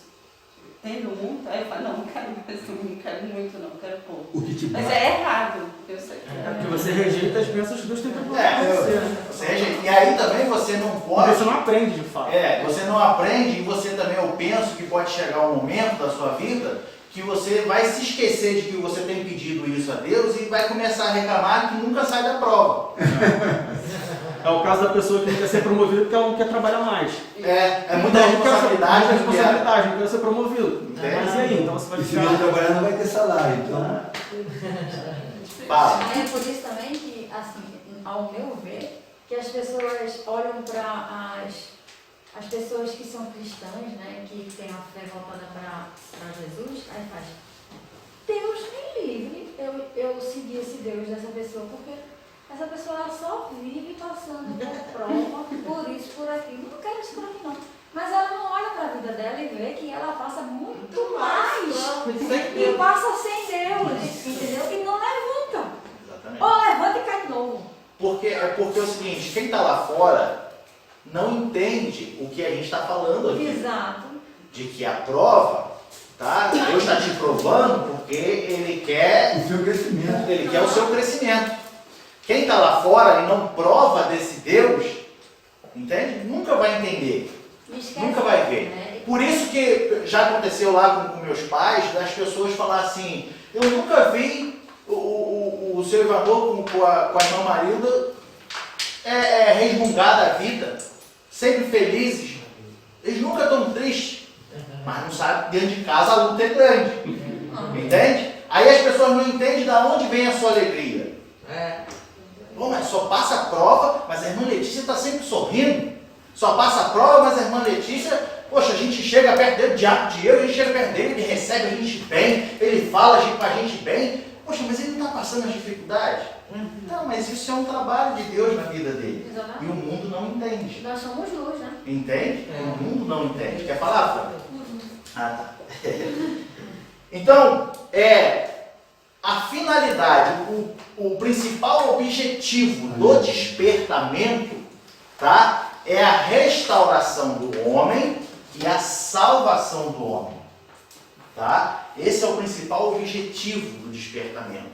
tendo muito, aí eu falo, não quero mais, não quero muito, não quero pouco. O que te Mas bate. é errado, eu sei. É porque você rejeita as bênçãos que Deus tem preparado para você. Né? Você rejeita. E aí também você não pode. Você não aprende de fato. Você não aprende, e você também, eu penso que pode chegar um momento da sua vida que você vai se esquecer de que você tem pedido isso a Deus e vai começar a reclamar que nunca sai da prova. É o caso da pessoa que não quer ser promovida porque ela não quer trabalhar mais. É muita responsabilidade. Muita responsabilidade, não quer ser promovido. É. Mas e aí? Então você vai E se não ficar... trabalhar, não vai ter salário. Então, Fala. É por isso também que, assim, ao meu ver, que as pessoas olham para as pessoas que são cristãs, né, que têm a fé voltada para Jesus, aí faz, Deus me livre eu seguir esse Deus dessa pessoa, porque essa pessoa ela só vive passando por prova, por isso, por aquilo. Não quero isso para mim, não. Mas ela não olha para a vida dela e vê que ela passa muito mais. E passa sem Deus, entendeu? E não levanta. Exatamente. Ou levanta e cai de novo. Porque é o seguinte, quem está lá fora não entende o que a gente está falando aqui. Exato. De que a prova, tá? Deus está te provando porque Ele quer o seu crescimento. o seu crescimento. Quem está lá fora e não prova desse Deus, entende? Nunca vai entender. Nunca vai ver. Né? Por isso que já aconteceu lá com meus pais, das pessoas falar assim, eu nunca vi o seu Ivanor com a irmã Marilda resmungar da vida, sempre felizes. Eles nunca estão tristes, mas não sabem que dentro de casa a luta é grande. Entende? Aí as pessoas não entendem de onde vem a sua alegria. Bom, mas só passa a prova, mas a irmã Letícia está sempre sorrindo. Só passa a prova, mas a irmã Letícia, poxa, a gente chega perto dele, diabo de eu, a gente chega perto dele, ele recebe a gente bem, ele fala com a gente bem. Poxa, mas ele não está passando as dificuldades? Não, mas isso é um trabalho de Deus na vida dele. Exatamente. E o mundo não entende. Nós somos luz, né? Entende? O mundo não entende. Quer falar, Flávia? Ah, tá. Então, a finalidade, o principal objetivo do despertamento, tá? É a restauração do homem e a salvação do homem. Tá? Esse é o principal objetivo do despertamento.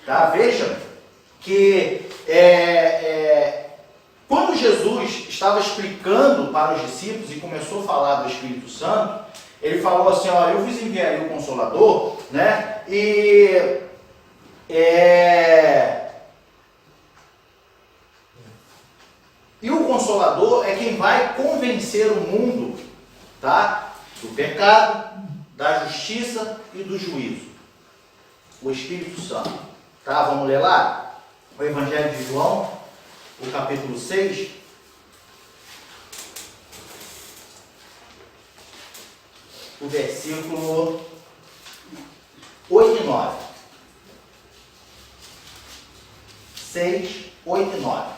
Tá? Veja que quando Jesus estava explicando para os discípulos e começou a falar do Espírito Santo, ele falou assim, ó, eu vos enviarei o Consolador, né? E o Consolador é quem vai convencer o mundo, tá? Do pecado, da justiça e do juízo. O Espírito Santo. Tá? Vamos ler lá? O Evangelho de João, o capítulo 6. O versículo 8 e 9. 6, 8 e 9.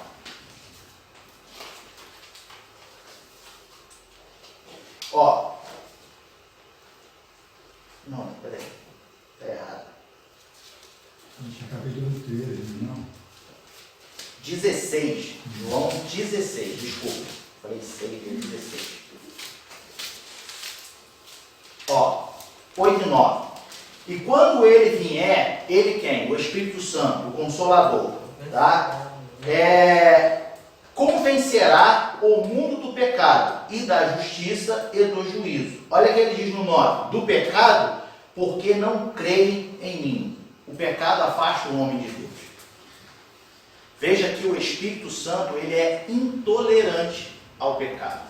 Ó. Não, peraí. Está errado. Capítulo 13, não. 16. João 16, desculpa. Falei 6, 16. Ó, 8 e 9. E quando ele vier, ele quem? O Espírito Santo, o Consolador. Tá? Convencerá o mundo do pecado e da justiça e do juízo. Olha o que ele diz no 9. Do pecado, porque não creem em mim. O pecado afasta o homem de Deus. Veja que o Espírito Santo ele é intolerante ao pecado.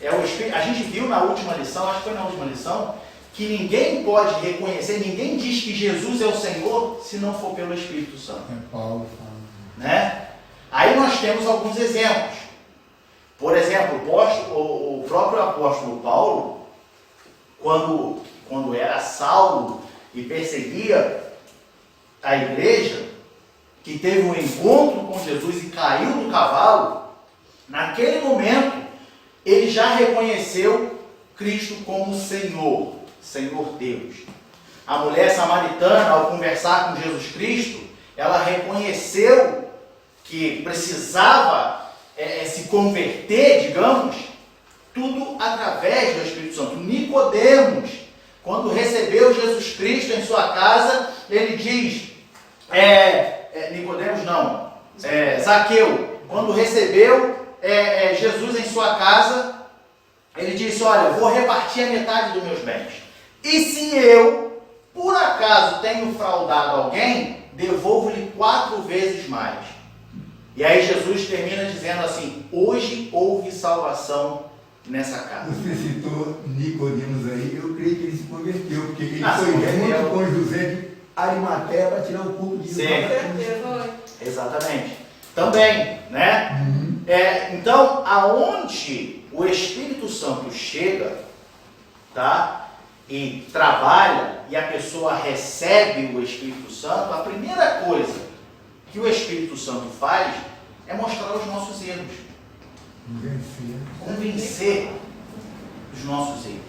A gente viu na última lição, acho que foi na última lição, que ninguém pode reconhecer, ninguém diz que Jesus é o Senhor se não for pelo Espírito Santo. É Paulo falando. Né? Aí nós temos alguns exemplos. Por exemplo, o próprio apóstolo Paulo, quando era Saulo e perseguia a igreja, que teve um encontro com Jesus e caiu do cavalo, naquele momento ele já reconheceu Cristo como Senhor, Senhor Deus. A mulher samaritana, ao conversar com Jesus Cristo, ela reconheceu que precisava se converter, digamos, tudo através do Espírito Santo. Nicodemos, quando recebeu Jesus Cristo em sua casa, ele diz, Nicodemos não, Zaqueu, quando recebeu Jesus em sua casa, ele disse, olha, vou repartir a metade dos meus bens. E se eu, por acaso, tenho fraudado alguém, devolvo-lhe 4 vezes mais. E aí Jesus termina dizendo assim, hoje houve salvação nessa casa. Você citou Nicodemos aí, eu creio que ele se converteu, porque ele Ah, foi se converteu. junto com José de Arimateia para tirar o culto de Sim. Foi. Exatamente. Também, né? Então, aonde o Espírito Santo chega, tá? E trabalha, e a pessoa recebe o Espírito Santo, a primeira coisa que o Espírito Santo faz é mostrar os nossos erros. Convencer os nossos erros.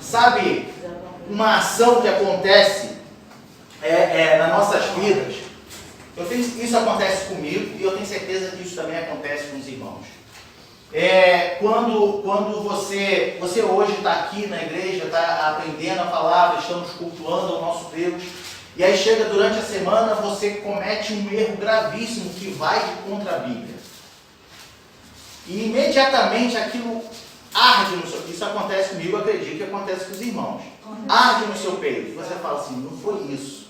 Sabe, uma ação que acontece nas nossas vidas, isso acontece comigo e eu tenho certeza que isso também acontece com os irmãos. Quando você hoje está aqui na igreja, está aprendendo a palavra, estamos cultuando ao nosso Deus, e aí chega durante a semana, você comete um erro gravíssimo que vai contra a Bíblia. E imediatamente aquilo arde no seu peito. Isso acontece comigo, eu acredito que acontece com os irmãos. Arde no seu peito. E você fala assim, não foi isso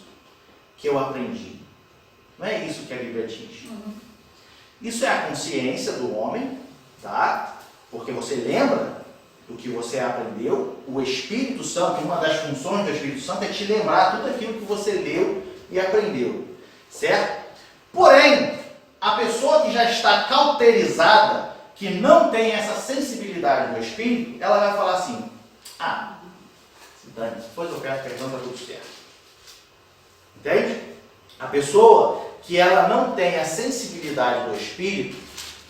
que eu aprendi. Não é isso que a Bíblia diz. Isso é a consciência do homem, tá? Porque você lembra do que você aprendeu. O Espírito Santo, uma das funções do Espírito Santo é te lembrar tudo aquilo que você leu e aprendeu. Certo? Porém, a pessoa que já está cauterizada, que não tem essa sensibilidade do Espírito, ela vai falar assim, se dane, depois eu peço perdão, está tudo certo. Entende? A pessoa que ela não tem a sensibilidade do Espírito,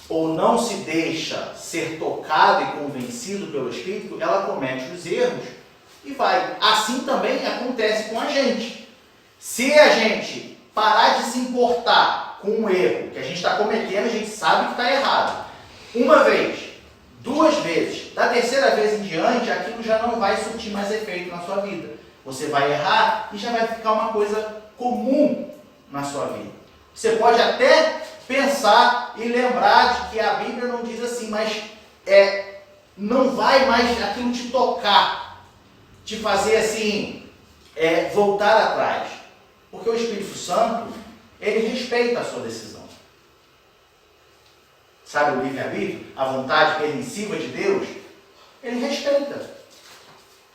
ou não se deixa ser tocado e convencido pelo Espírito, ela comete os erros e vai. Assim também acontece com a gente. Se a gente parar de se importar com um erro que a gente está cometendo, a gente sabe que está errado. Uma vez, 2 vezes, da terceira vez em diante, aquilo já não vai surtir mais efeito na sua vida. Você vai errar e já vai ficar uma coisa comum na sua vida. Você pode até pensar e lembrar de que a Bíblia não diz assim, mas não vai mais aquilo te tocar, te fazer assim, voltar atrás. Porque o Espírito Santo, ele respeita a sua decisão. Sabe o livre-arbítrio? A vontade permissiva de Deus? Ele respeita.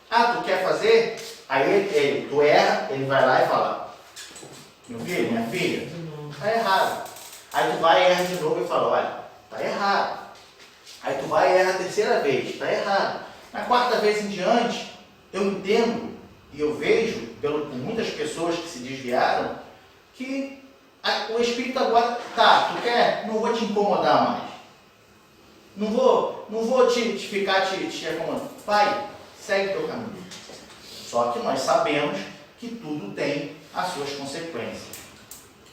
Tu quer fazer? Aí tu erra, ele vai lá e fala, meu filho, minha filha, está errado. Aí tu vai e erra de novo e fala, olha, está errado. Aí tu vai e erra a terceira vez, está errado. Na 4ª vez em diante, eu entendo e eu vejo, por muitas pessoas que se desviaram, que o Espírito agora, tu quer? Não vou te incomodar mais. Não vou ficar te incomodando. Vai, segue o teu caminho. Só que nós sabemos que tudo tem as suas consequências.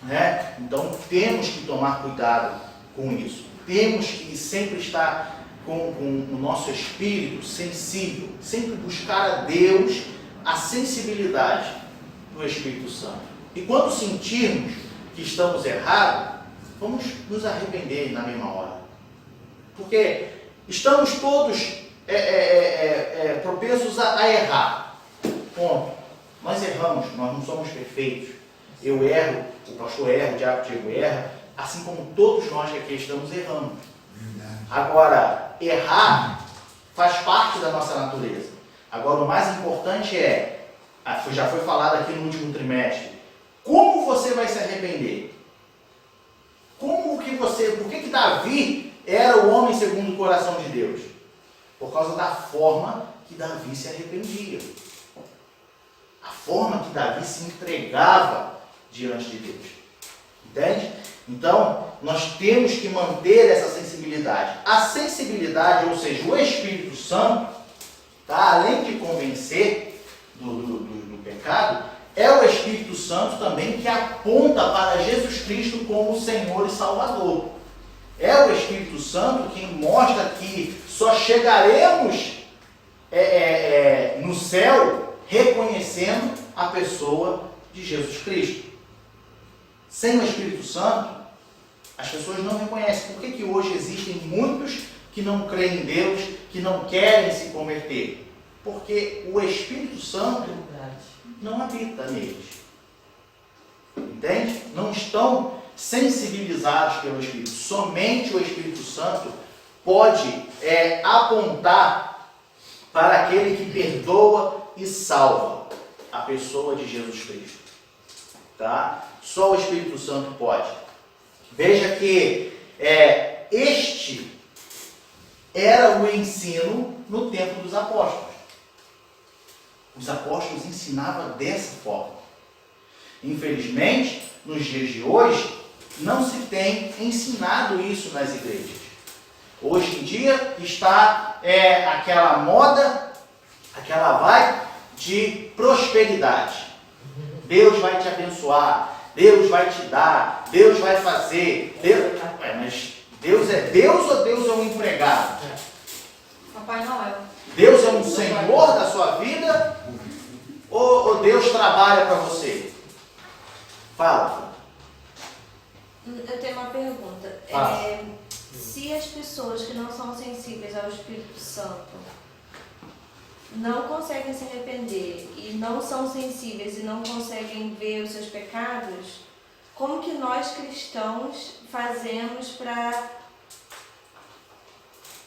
Né? Então temos que tomar cuidado com isso. Temos que sempre estar com o nosso espírito sensível. Sempre buscar a Deus a sensibilidade do Espírito Santo. E quando sentirmos que estamos errados, vamos nos arrepender na mesma hora. Porque estamos todos propensos a errar. Ponto. Nós erramos, nós não somos perfeitos. Eu erro, o pastor erra, o Diego erra, assim como todos nós que aqui estamos errando. Verdade. Agora, errar faz parte da nossa natureza. Agora, o mais importante já foi falado aqui no último trimestre, como você vai se arrepender? Por que Davi era o homem segundo o coração de Deus? Por causa da forma que Davi se arrependia. A forma que Davi se entregava diante de Deus. Entende? Então, nós temos que manter essa sensibilidade. A sensibilidade, ou seja, o Espírito Santo, tá? Além de convencer do pecado, é o Espírito Santo também que aponta para Jesus Cristo como Senhor e Salvador. É o Espírito Santo quem mostra que só chegaremos no céu reconhecendo a pessoa de Jesus Cristo. Sem o Espírito Santo, as pessoas não reconhecem. Por que hoje existem muitos que não creem em Deus, que não querem se converter? Porque o Espírito Santo não habita neles. Entende? Não estão sensibilizados pelo Espírito. Somente o Espírito Santo pode apontar para aquele que perdoa e salva, a pessoa de Jesus Cristo. Tá? Só o Espírito Santo pode. Veja que este era o ensino no tempo dos apóstolos. Os apóstolos ensinavam dessa forma. Infelizmente, nos dias de hoje, não se tem ensinado isso nas igrejas. Hoje em dia está aquela moda, aquela vibe de prosperidade. Deus vai te abençoar, Deus vai te dar, Deus vai fazer. Mas Deus é Deus ou Deus é um empregado? Papai Noel. Deus é um senhor da sua vida ou Deus trabalha para você? Fala. Eu tenho uma pergunta. Se as pessoas que não são sensíveis ao Espírito Santo não conseguem se arrepender e não são sensíveis e não conseguem ver os seus pecados, como que nós cristãos fazemos para,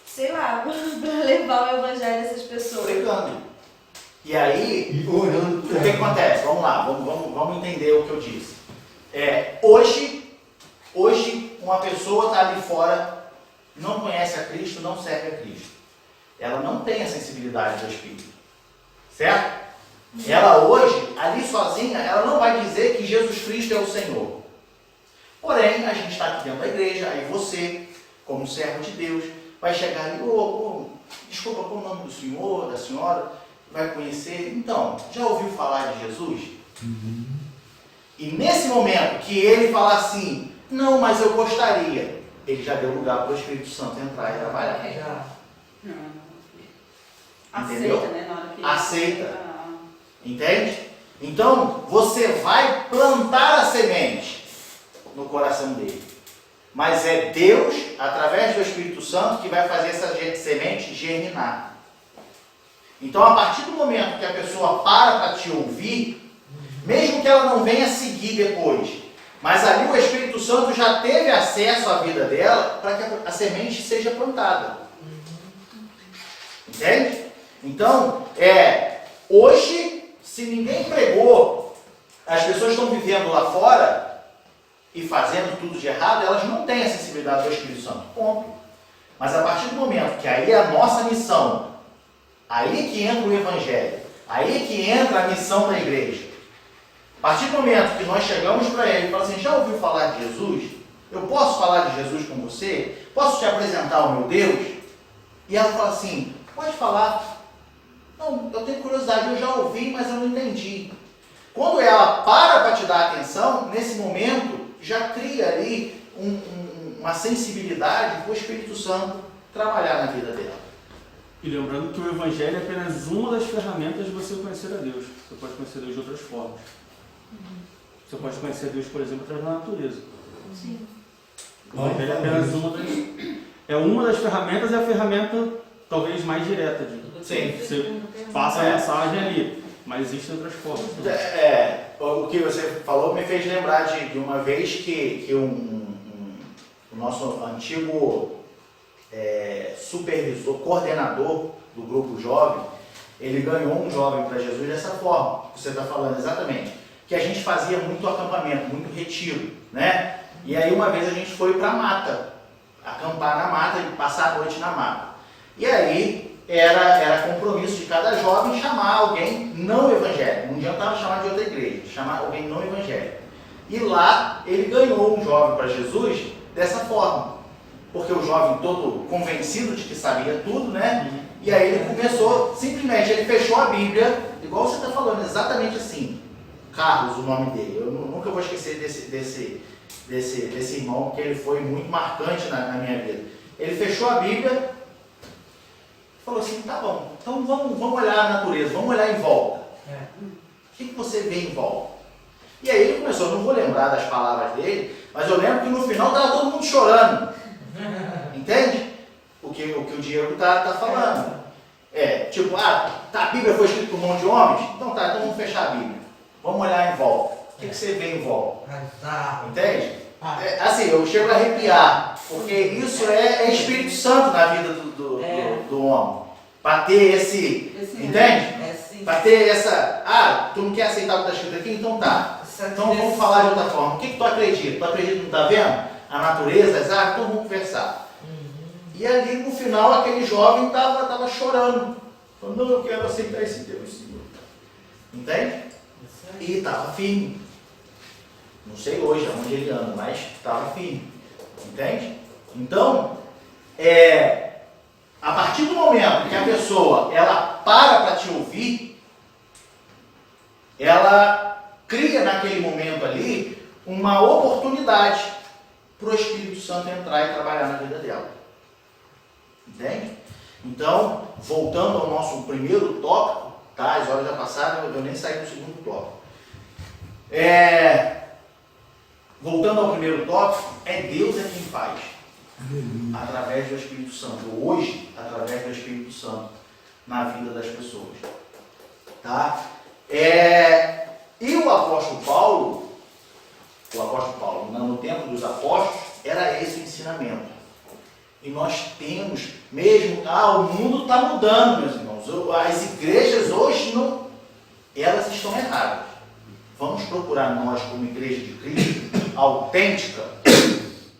sei lá, para levar o evangelho a essas pessoas? Pregando. E aí, E orando o por que ela. acontece? Vamos lá, vamos entender o que eu disse. Hoje uma pessoa está ali fora, não conhece a Cristo, não serve a Cristo. Ela não tem a sensibilidade do Espírito. Certo? Ela hoje, ali sozinha, ela não vai dizer que Jesus Cristo é o Senhor. Porém, a gente está aqui dentro da igreja, aí você, como servo de Deus, vai chegar ali, desculpa, qual o nome do senhor, da senhora, vai conhecer. Então, já ouviu falar de Jesus? E nesse momento que ele falar assim, não, mas eu gostaria, ele já deu lugar para o Espírito Santo entrar e trabalhar. Já. Entendeu? Aceita, né? Na hora que Aceita. Entende? Então, você vai plantar a semente no coração dele. Mas é Deus, através do Espírito Santo, que vai fazer essa semente germinar. Então, a partir do momento que a pessoa para te ouvir, mesmo que ela não venha seguir depois, mas ali o Espírito Santo já teve acesso à vida dela para que a semente seja plantada. Entende? Então, hoje, se ninguém pregou, as pessoas estão vivendo lá fora e fazendo tudo de errado, elas não têm a sensibilidade do Espírito Santo. Ponto. Mas a partir do momento que aí é a nossa missão, aí que entra o Evangelho, aí que entra a missão da igreja. A partir do momento que nós chegamos para ele e falamos assim, já ouviu falar de Jesus? Eu posso falar de Jesus com você? Posso te apresentar o meu Deus? E ela fala assim, pode falar. Não, eu tenho curiosidade, eu já ouvi, mas eu não entendi. Quando ela para te dar atenção, nesse momento, já cria ali uma sensibilidade para o Espírito Santo trabalhar na vida dela. E lembrando que o Evangelho é apenas uma das ferramentas de você conhecer a Deus. Você pode conhecer Deus de outras formas. Você pode conhecer Deus, por exemplo, através da natureza. Sim. O Evangelho é apenas uma das ferramentas, é a ferramenta talvez mais direta. Sim. Você passa a mensagem ali, mas existem outras formas. O que você falou me fez lembrar de uma vez que o nosso antigo supervisor, coordenador do grupo jovem, ele ganhou um jovem para Jesus dessa forma, que você está falando exatamente, que a gente fazia muito acampamento, muito retiro, né? E aí uma vez a gente foi para a mata, acampar na mata e passar a noite na mata. E aí era compromisso de cada jovem chamar alguém não evangélico, não adiantava chamar de outra igreja, chamar alguém não evangélico. E lá ele ganhou um jovem para Jesus dessa forma, porque o jovem todo convencido de que sabia tudo, né? E aí ele começou, simplesmente, ele fechou a Bíblia, igual você está falando, exatamente assim. Carlos, o nome dele. Eu nunca vou esquecer desse irmão, porque ele foi muito marcante na minha vida. Ele fechou a Bíblia falou assim, tá bom, então vamos olhar a natureza, vamos olhar em volta. O que você vê em volta? E aí ele começou, não vou lembrar das palavras dele, mas eu lembro que no final estava todo mundo chorando. Entende? O que o Diego está falando. Tipo, a Bíblia foi escrita por um monte de homens? Então vamos fechar a Bíblia. Vamos olhar em volta. O que você vê em volta? Entende? Assim, eu chego a arrepiar, porque isso é Espírito Santo na vida do homem. Para ter entende? Para ter essa, tu não quer aceitar o que está escrito aqui? Então tá. Então vamos falar de outra forma. O que tu acredita? Tu acredita que não está vendo? A natureza, as árvores? Então vamos conversar. E ali no final aquele jovem estava chorando. Falando, não, eu quero aceitar esse Deus, Senhor. Entende? E estava firme. Não sei hoje aonde ele anda, mas estava firme. Entende? Então, a partir do momento que a pessoa ela para te ouvir, ela cria naquele momento ali uma oportunidade para o Espírito Santo entrar e trabalhar na vida dela. Entende? Então, voltando ao nosso primeiro tópico, tá? As horas já passaram, eu nem saí do segundo tópico. Voltando ao primeiro tópico, Deus quem faz. Através do Espírito Santo. Hoje, através do Espírito Santo na vida das pessoas. Tá? E o apóstolo Paulo, no tempo dos apóstolos, era esse o ensinamento. E nós temos, mesmo, o mundo está mudando, meus irmãos. As igrejas hoje elas estão erradas. Vamos procurar nós, como igreja de Cristo, autêntica,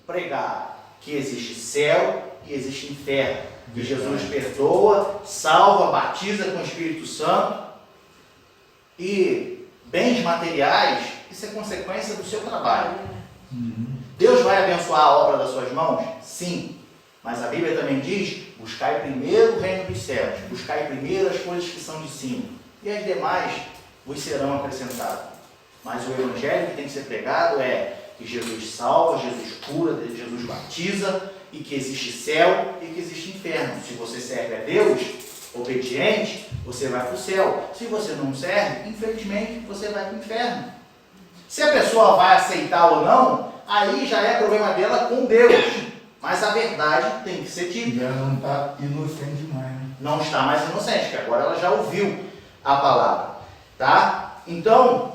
pregar que existe céu e existe inferno. Que Jesus perdoa, salva, batiza com o Espírito Santo. E bens materiais, isso é consequência do seu trabalho. Deus vai abençoar a obra das suas mãos? Sim. Mas a Bíblia também diz, buscai primeiro o reino dos céus, buscai primeiro as coisas que são de cima, e as demais vos serão acrescentadas. Mas o evangelho que tem que ser pregado é que Jesus salva, Jesus cura, Jesus batiza, e que existe céu e que existe inferno. Se você serve a Deus, obediente, você vai para o céu. Se você não serve, infelizmente, você vai para o inferno. Se a pessoa vai aceitar ou não, aí já é problema dela com Deus. Mas a verdade tem que ser dita. E ela não está inocente demais, né? Não está mais inocente, porque agora ela já ouviu a palavra. Tá? Então,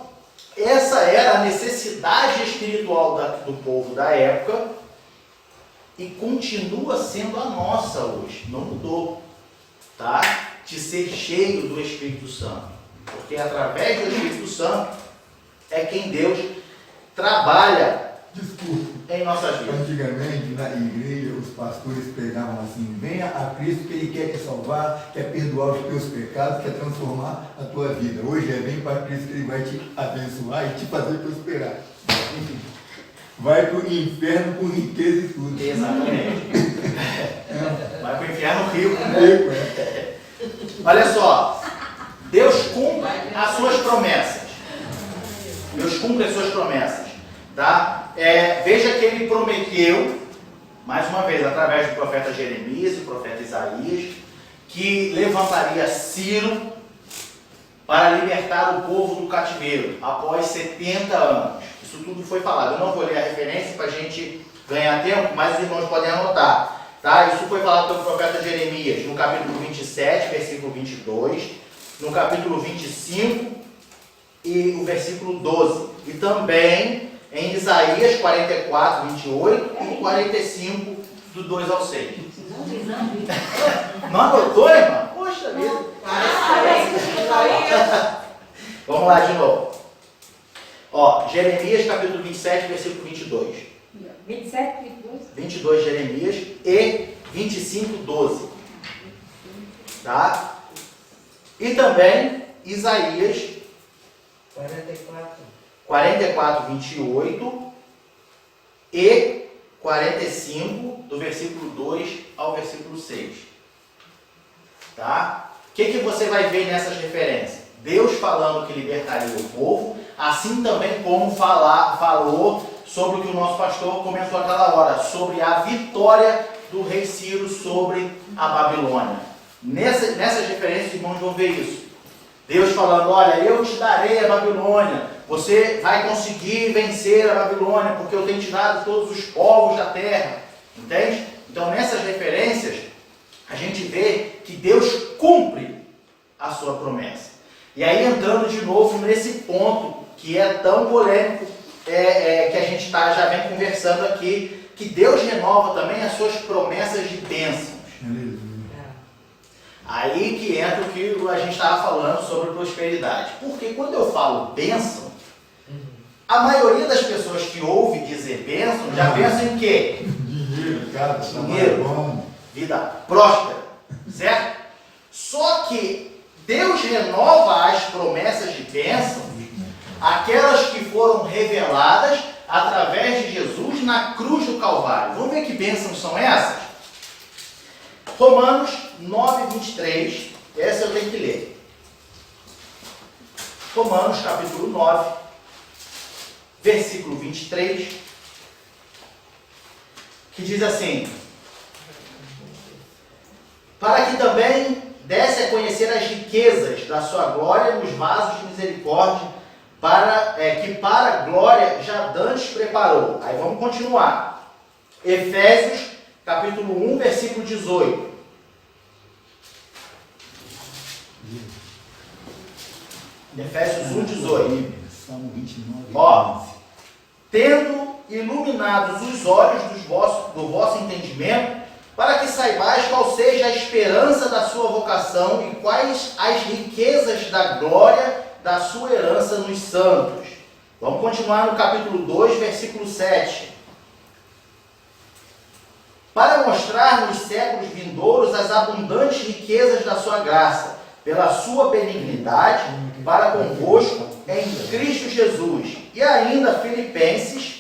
essa era a necessidade espiritual do povo da época e continua sendo a nossa hoje. Não mudou. Tá? De ser cheio do Espírito Santo. Porque através do Espírito Santo é quem Deus trabalha em nossas vidas. Antigamente, na igreja, os pastores pregavam assim: venha a Cristo que Ele quer te salvar, quer perdoar os teus pecados, quer transformar a tua vida. Hoje vem para Cristo que Ele vai te abençoar e te fazer prosperar. Vai para o inferno com riqueza e tudo. Exatamente. Vai para o inferno rico. Olha só, Deus cumpre as suas promessas. Deus cumpre as suas promessas. Tá? Veja que ele prometeu, mais uma vez, através do profeta Jeremias e do profeta Isaías, que levantaria Ciro para libertar o povo do cativeiro após 70 anos. Isso tudo foi falado. Eu não vou ler a referência para a gente ganhar tempo, mas os irmãos podem anotar. Tá? Isso foi falado pelo profeta Jeremias no capítulo 27, versículo 22, no capítulo 25 e o versículo 12. E também em Isaías 44, 28 e 45, do 2 ao 6. Não anotou, irmão? Poxa vida. Vamos lá de novo. Jeremias capítulo 27, versículo 22. 27, 22. 22 Jeremias e 25, 12. Tá? E também Isaías 44, 28 e 45, do versículo 2 ao versículo 6. Tá? O que você vai ver nessas referências? Deus falando que libertaria o povo, assim também como falou sobre o que o nosso pastor comentou aquela hora, sobre a vitória do rei Ciro sobre a Babilônia. Nessas referências, irmãos, vão ver isso. Deus falando, olha, eu te darei a Babilônia, você vai conseguir vencer a Babilônia, porque eu tenho te dado todos os povos da terra. Entende? Então, nessas referências, a gente vê que Deus cumpre a sua promessa. E aí, entrando de novo nesse ponto que é tão polêmico, que a gente já vem conversando aqui, que Deus renova também as suas promessas de bênçãos. Aí que entra o que a gente estava falando sobre prosperidade. Porque quando eu falo bênção, a maioria das pessoas que ouve dizer bênção já pensam em quê? Dinheiro, cara, Dinheiro, vida próspera, certo? Só que Deus renova as promessas de bênção, aquelas que foram reveladas através de Jesus na cruz do Calvário. Vamos ver que bênçãos são essas? Romanos 9, 23, essa eu tenho que ler. Romanos capítulo 9, versículo 23, que diz assim: para que também desse a conhecer as riquezas da sua glória nos vasos de misericórdia, que para a glória já dantes preparou. Aí vamos continuar. Efésios capítulo 1, versículo 18. Efésios 1, 18. Salmo 29. Ó, tendo iluminados os olhos do vosso entendimento, para que saibais qual seja a esperança da sua vocação e quais as riquezas da glória da sua herança nos santos. Vamos continuar no capítulo 2, versículo 7. Para mostrar nos séculos vindouros as abundantes riquezas da sua graça, pela sua benignidade, para convosco em Cristo Jesus. E ainda Filipenses,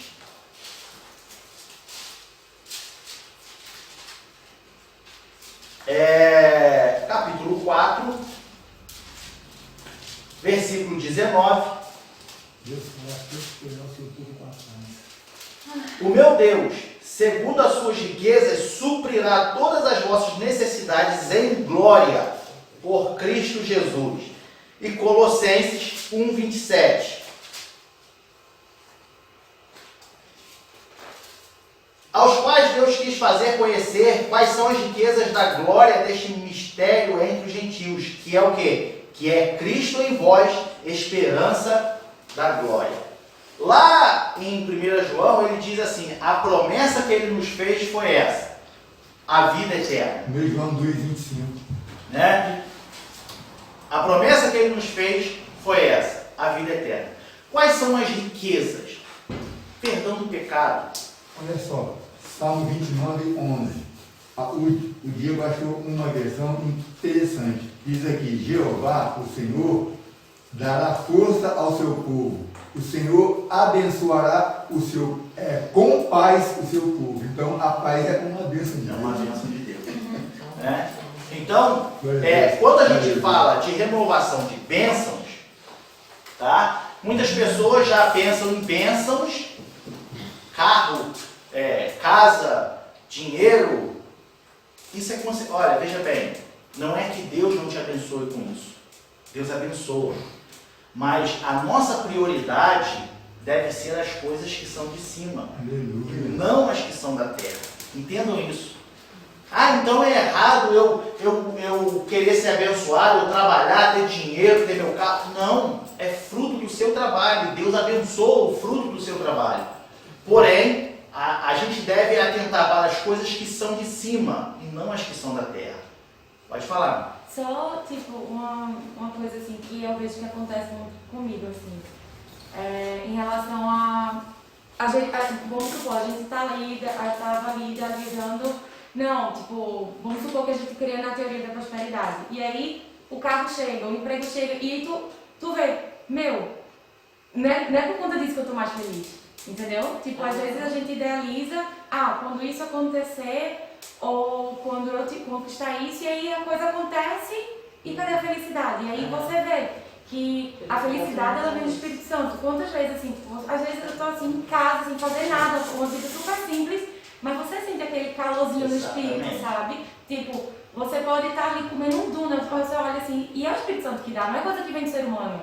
capítulo 4, versículo 19. O meu Deus, segundo as suas riquezas, suprirá todas as vossas necessidades em glória, por Cristo Jesus. E Colossenses 1, 27. Aos quais Deus quis fazer conhecer quais são as riquezas da glória deste mistério entre os gentios, que é o quê? Que é Cristo em vós, esperança da glória. Lá em 1 João, ele diz assim, a promessa que ele nos fez foi essa, a vida eterna. 1 João 2, 25. Né? A promessa que ele nos fez foi essa, a vida eterna. Quais são as riquezas? Perdão do pecado. Olha só, Salmo 29, 11. O Diego achou uma versão interessante. Diz aqui, Jeová, o Senhor, dará força ao seu povo. O Senhor abençoará com paz o seu povo. Então, a paz é uma bênção de Deus. É uma bênção de Deus. Né? Então, quando a gente fala de renovação de bênçãos, tá? Muitas pessoas já pensam em bênçãos, carro, casa, dinheiro. Isso é olha, veja bem, não é que Deus não te abençoe com isso. Deus abençoa. Mas a nossa prioridade deve ser as coisas que são de cima, Aleluia. não as que são da terra. Entendam isso. Então é errado eu querer ser abençoado, eu trabalhar, ter dinheiro, ter meu carro. Não, é fruto do seu trabalho. Deus abençoa o fruto do seu trabalho. Porém, a gente deve atentar para as coisas que são de cima e não as que são da terra. Pode falar. Só, tipo, uma coisa assim que eu vejo que acontece muito comigo, assim, em relação vamos supor, a gente estava ali idealizando, não, tipo, vamos supor que a gente cria na teoria da prosperidade, e aí o carro chega, o emprego chega, e tu vê, não é por conta disso que eu tô mais feliz, entendeu? Tipo, às vezes a gente idealiza, quando isso acontecer, ou quando eu conquistar isso, e aí a coisa acontece, e cadê a felicidade? E aí você vê que a felicidade, ela vem do Espírito Santo. Quantas vezes, assim, às vezes eu tô assim em casa, sem fazer nada, uma vida super simples, mas você sente aquele calorzinho no espírito, sabe? Tipo, Você pode estar ali comendo um donut, você olha assim, e é o Espírito Santo que dá, não é coisa que vem do ser humano.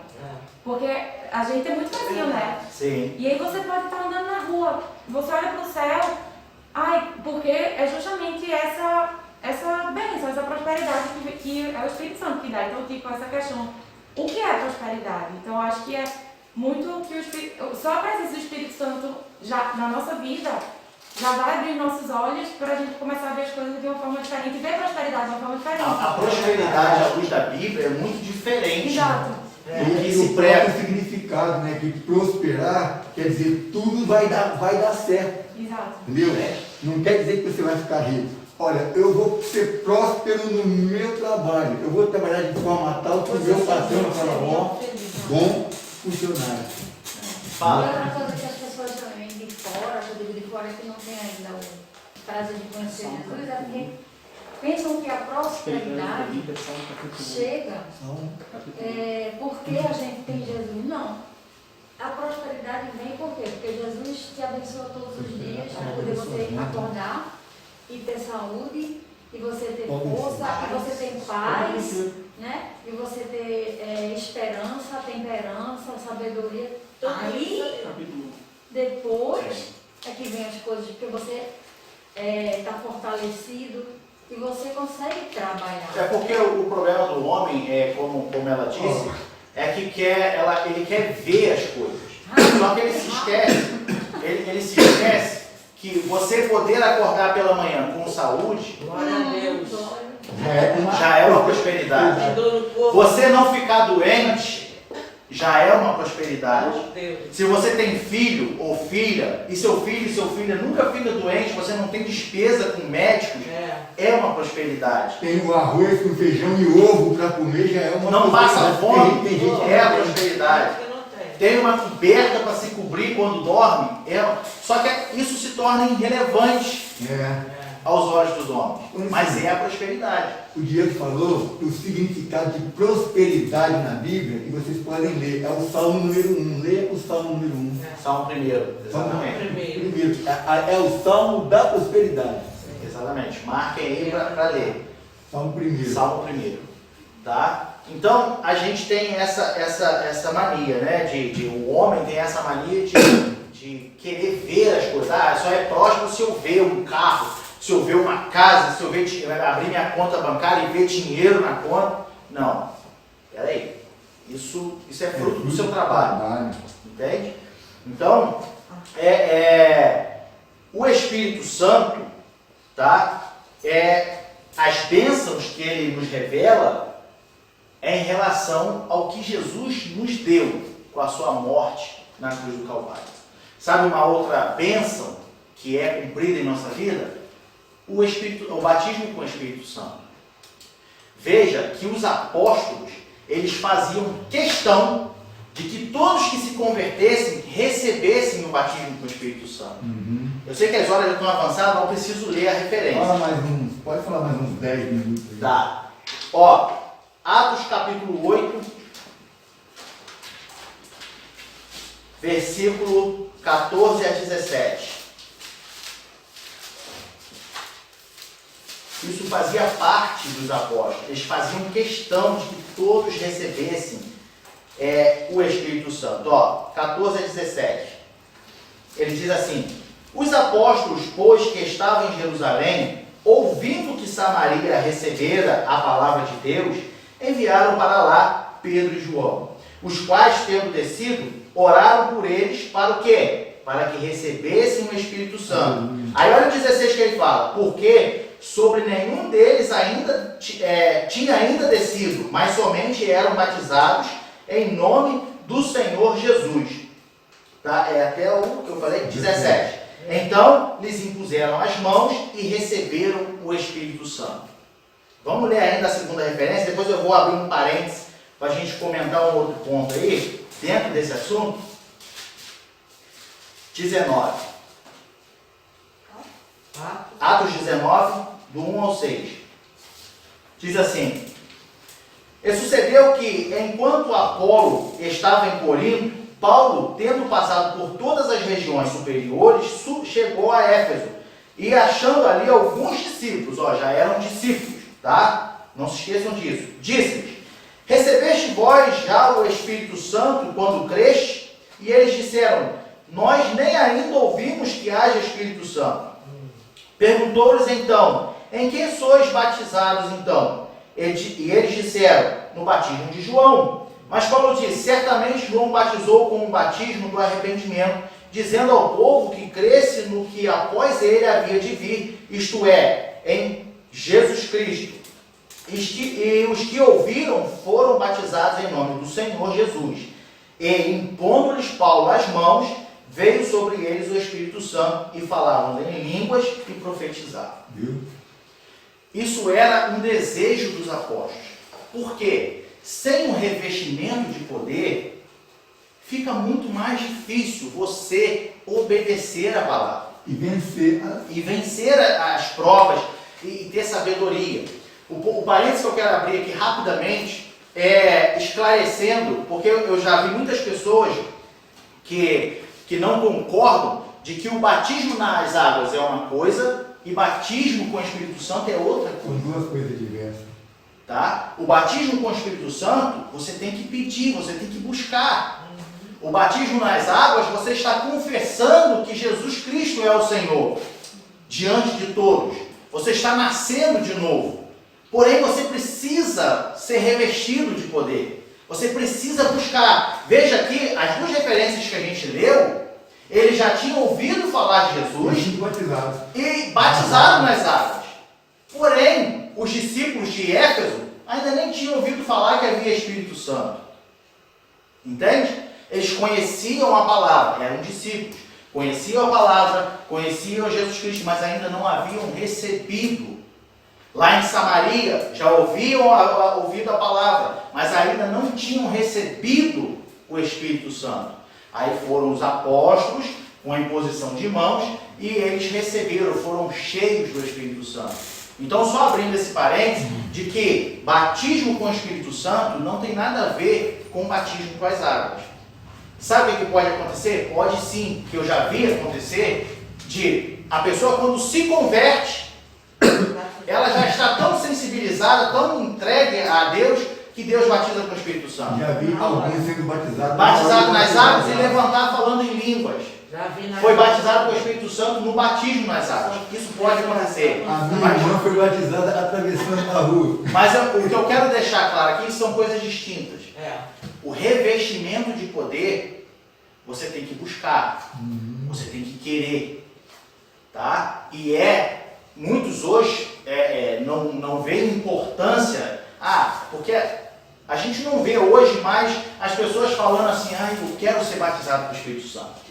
Porque a gente é muito vazio, né? Sim. E aí você pode estar andando na rua, você olha para o céu, porque é justamente essa bênção, essa prosperidade que é o Espírito Santo que dá. Então, tipo, essa questão, o que é prosperidade? Então, eu acho que é muito que só a presença do Espírito Santo já, na nossa vida já vai abrir nossos olhos para a gente começar a ver as coisas de uma forma diferente e ver a prosperidade de uma forma diferente. A prosperidade à luz da Bíblia é muito diferente. Exato. do que E se o prega. próprio significado, né? Que prosperar quer dizer tudo vai dar certo. Exato. Entendeu? Não quer dizer que você vai ficar rico. Olha, eu vou ser próspero no meu trabalho. Eu vou trabalhar de forma tal que o meu patrão fala, bom funcionário. Fala. Outra coisa que as pessoas também de fora, que eu digo de fora, que não tem ainda o prazer de conhecer Jesus, é porque pensam que a prosperidade chega porque a gente tem Jesus. Não. A prosperidade vem por quê? Porque Jesus te abençoa todos os dias para poder você acordar e ter saúde, e você ter força, e você ter paz, né? E você ter esperança, temperança, sabedoria. Aí, depois é que vem as coisas, porque você está fortalecido e você consegue trabalhar. É porque o problema do homem, como ela disse, é que ele quer ver as coisas. Só que ele se esquece que você poder acordar pela manhã com saúde Glória a Deus. já é uma prosperidade. Você não ficar doente já é uma prosperidade. Se você tem filho ou filha, e seu filho e filha nunca fica doente, você não tem despesa com médicos, é uma prosperidade. Tem o arroz com feijão e ovo para comer, já é uma Não passa fome, tem gente é a prosperidade. Tem uma coberta para se cobrir quando dorme, só que isso se torna irrelevante aos olhos dos homens, mas é a prosperidade. O Diego falou o significado de prosperidade na Bíblia, e vocês podem ler, é o Salmo número 1, leia o Salmo número 1. Salmo primeiro, exatamente. Primeiro, é o Salmo da prosperidade. Exatamente, marquem aí para ler. Salmo primeiro. Salmo primeiro, tá? Então, a gente tem essa mania, né? O homem tem essa mania de querer ver as coisas. Só é próspero se eu ver um carro, se eu ver uma casa, se eu ver, abrir minha conta bancária e ver dinheiro na conta. Não, peraí. Isso é fruto do seu trabalho. Entende? Então, o Espírito Santo, tá? As bênçãos que ele nos revela em relação ao que Jesus nos deu com a sua morte na cruz do Calvário. Sabe uma outra bênção que é cumprida em nossa vida? O batismo com o Espírito Santo. Veja que os apóstolos, eles faziam questão de que todos que se convertessem recebessem o batismo com o Espírito Santo. Eu sei que as horas já estão avançadas, não preciso ler a referência. Pode falar mais uns 10 minutos aí. Tá. Atos capítulo 8, versículo 14 a 17. Isso fazia parte dos apóstolos. Eles faziam questão de que todos recebessem o Espírito Santo. 14 a 17. Ele diz assim: os apóstolos, pois, que estavam em Jerusalém, ouvindo que Samaria recebera a palavra de Deus, enviaram para lá Pedro e João, os quais, tendo descido, oraram por eles para o quê? Para que recebessem o Espírito Santo. Aí olha o 16 que ele fala: porque sobre nenhum deles tinha ainda descido, mas somente eram batizados em nome do Senhor Jesus. Tá? Até o que eu falei, 17. Então, lhes impuseram as mãos e receberam o Espírito Santo. Vamos ler ainda a segunda referência, depois eu vou abrir um parênteses para a gente comentar um outro ponto aí, dentro desse assunto. 19. Atos 19, do 1 ao 6. Diz assim: e sucedeu que, enquanto Apolo estava em Corinto, Paulo, tendo passado por todas as regiões superiores, chegou a Éfeso, e achando ali alguns discípulos, já eram discípulos, tá? Não se esqueçam disso. Disse-lhes: recebeste vós já o Espírito Santo quando creste? E eles disseram: nós nem ainda ouvimos que haja Espírito Santo. Perguntou-lhes então: em que sois batizados então? E eles disseram: no batismo de João. Mas Paulo disse: certamente João batizou com o batismo do arrependimento, dizendo ao povo que cresce no que após ele havia de vir, isto é, em Jesus Cristo. E os que ouviram foram batizados em nome do Senhor Jesus. E impondo-lhes Paulo as mãos, veio sobre eles o Espírito Santo, e falavam em línguas e profetizavam. Viu? Isso era um desejo dos apóstolos. Por quê? Sem um revestimento de poder, fica muito mais difícil você obedecer a palavra. E vencer as provas e ter sabedoria. O parênteses que eu quero abrir aqui rapidamente é esclarecendo, porque eu já vi muitas pessoas que não concordam de que o batismo nas águas é uma coisa e batismo com o Espírito Santo é outra são coisa. duas coisas diversas. Tá? O batismo com o Espírito Santo, você tem que pedir, você tem que buscar. O batismo nas águas, você está confessando que Jesus Cristo é o Senhor, diante de todos. Você está nascendo de novo. Porém, você precisa ser revestido de poder. Você precisa buscar. Veja aqui, as duas referências que a gente leu, eles já tinham ouvido falar de Jesus e batizaram nas águas. Porém, os discípulos de Éfeso ainda nem tinham ouvido falar que havia Espírito Santo. Entende? Eles conheciam a palavra, eram discípulos, conheciam a palavra, conheciam Jesus Cristo, mas ainda não haviam recebido. Lá em Samaria já ouviam ouvido a palavra, mas ainda não tinham recebido o Espírito Santo. Aí foram os apóstolos com a imposição de mãos e eles receberam, foram cheios do Espírito Santo. Então, só abrindo esse parênteses, de que batismo com o Espírito Santo não tem nada a ver com batismo com as águas. Sabe o que pode acontecer? Pode sim, que eu já vi acontecer, de a pessoa quando se converte, ela já está tão sensibilizada, tão entregue a Deus, que Deus batiza com o Espírito Santo. Já vi alguns sendo batizados. Batizado nas águas e levantar falando em línguas. Já vi na Foi batizado com o Espírito Santo no batismo nas águas. Isso pode acontecer. A minha irmã foi batizada atravessando a rua. Mas o que eu quero deixar claro aqui são coisas distintas. É. O revestimento de poder, você tem que buscar. Você tem que querer. Tá? E muitos hoje não veem importância. Porque a gente não vê hoje mais as pessoas falando assim: eu quero ser batizado com o Espírito Santo.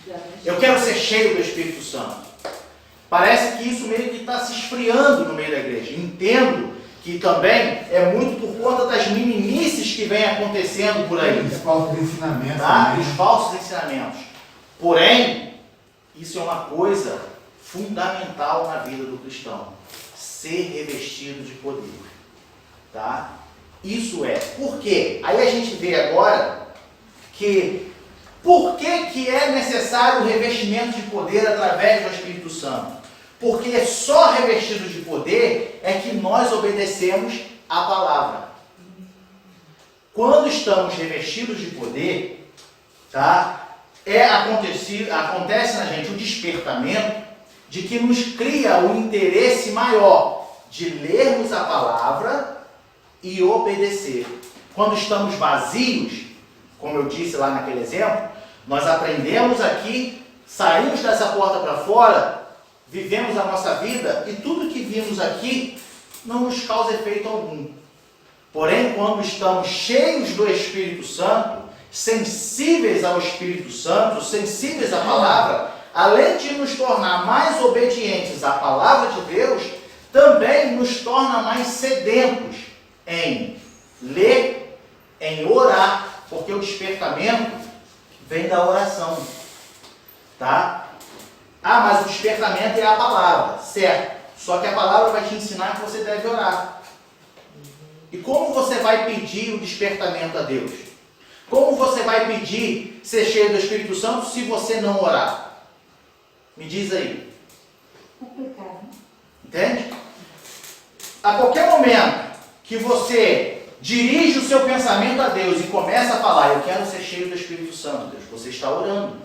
Eu quero ser cheio do Espírito Santo. Parece que isso meio que está se esfriando no meio da igreja. Entendo que também é muito por conta das meninices que vem acontecendo por aí. Os falsos ensinamentos. Tá? Os falsos ensinamentos. Porém, isso é uma coisa fundamental na vida do cristão. Ser revestido de poder. Tá? Isso é. Por quê? Aí a gente vê agora que por que é necessário o revestimento de poder através do Espírito Santo? Porque só revestidos de poder é que nós obedecemos a palavra. Quando estamos revestidos de poder, tá? Acontece na gente o despertamento de que nos cria um interesse maior de lermos a palavra e obedecer. Quando estamos vazios, como eu disse lá naquele exemplo, nós aprendemos aqui, saímos dessa porta para fora, vivemos a nossa vida e tudo que vimos aqui não nos causa efeito algum. Porém, quando estamos cheios do Espírito Santo, sensíveis ao Espírito Santo, sensíveis à palavra, além de nos tornar mais obedientes à palavra de Deus, também nos torna mais sedentos em ler, em orar, porque o despertamento vem da oração, tá? Mas o despertamento é a palavra, certo? Só que a palavra vai te ensinar que você deve orar. E como você vai pedir o despertamento a Deus? Como você vai pedir ser cheio do Espírito Santo se você não orar? Me diz aí. Complicado. Entende? A qualquer momento que você dirige o seu pensamento a Deus e começa a falar, eu quero ser cheio do Espírito Santo, Deus, você está orando.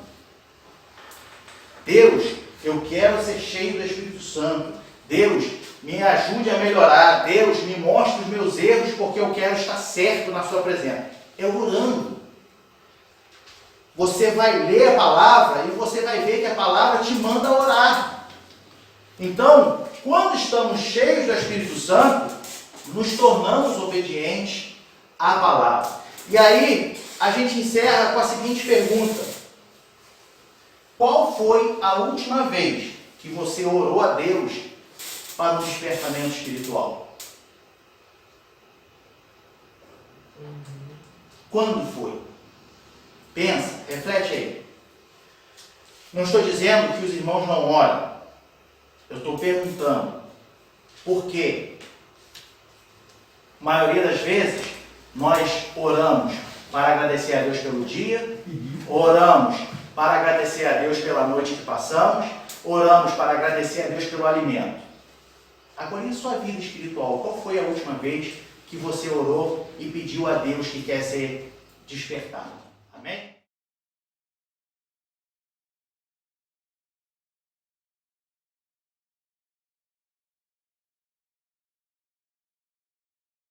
Deus, eu quero ser cheio do Espírito Santo. Deus, me ajude a melhorar. Deus, me mostre os meus erros, porque eu quero estar certo na sua presença. É orando. Você vai ler a palavra e você vai ver que a palavra te manda orar. Então, quando estamos cheios do Espírito Santo, nos tornamos obedientes à palavra. E aí, a gente encerra com a seguinte pergunta: qual foi a última vez que você orou a Deus para um despertamento espiritual? Quando foi? Pensa, reflete aí. Não estou dizendo que os irmãos não oram. Eu estou perguntando por quê? A maioria das vezes, nós oramos para agradecer a Deus pelo dia, oramos para agradecer a Deus pela noite que passamos, oramos para agradecer a Deus pelo alimento. Agora, em sua vida espiritual, qual foi a última vez que você orou e pediu a Deus que quer ser despertado? Amém?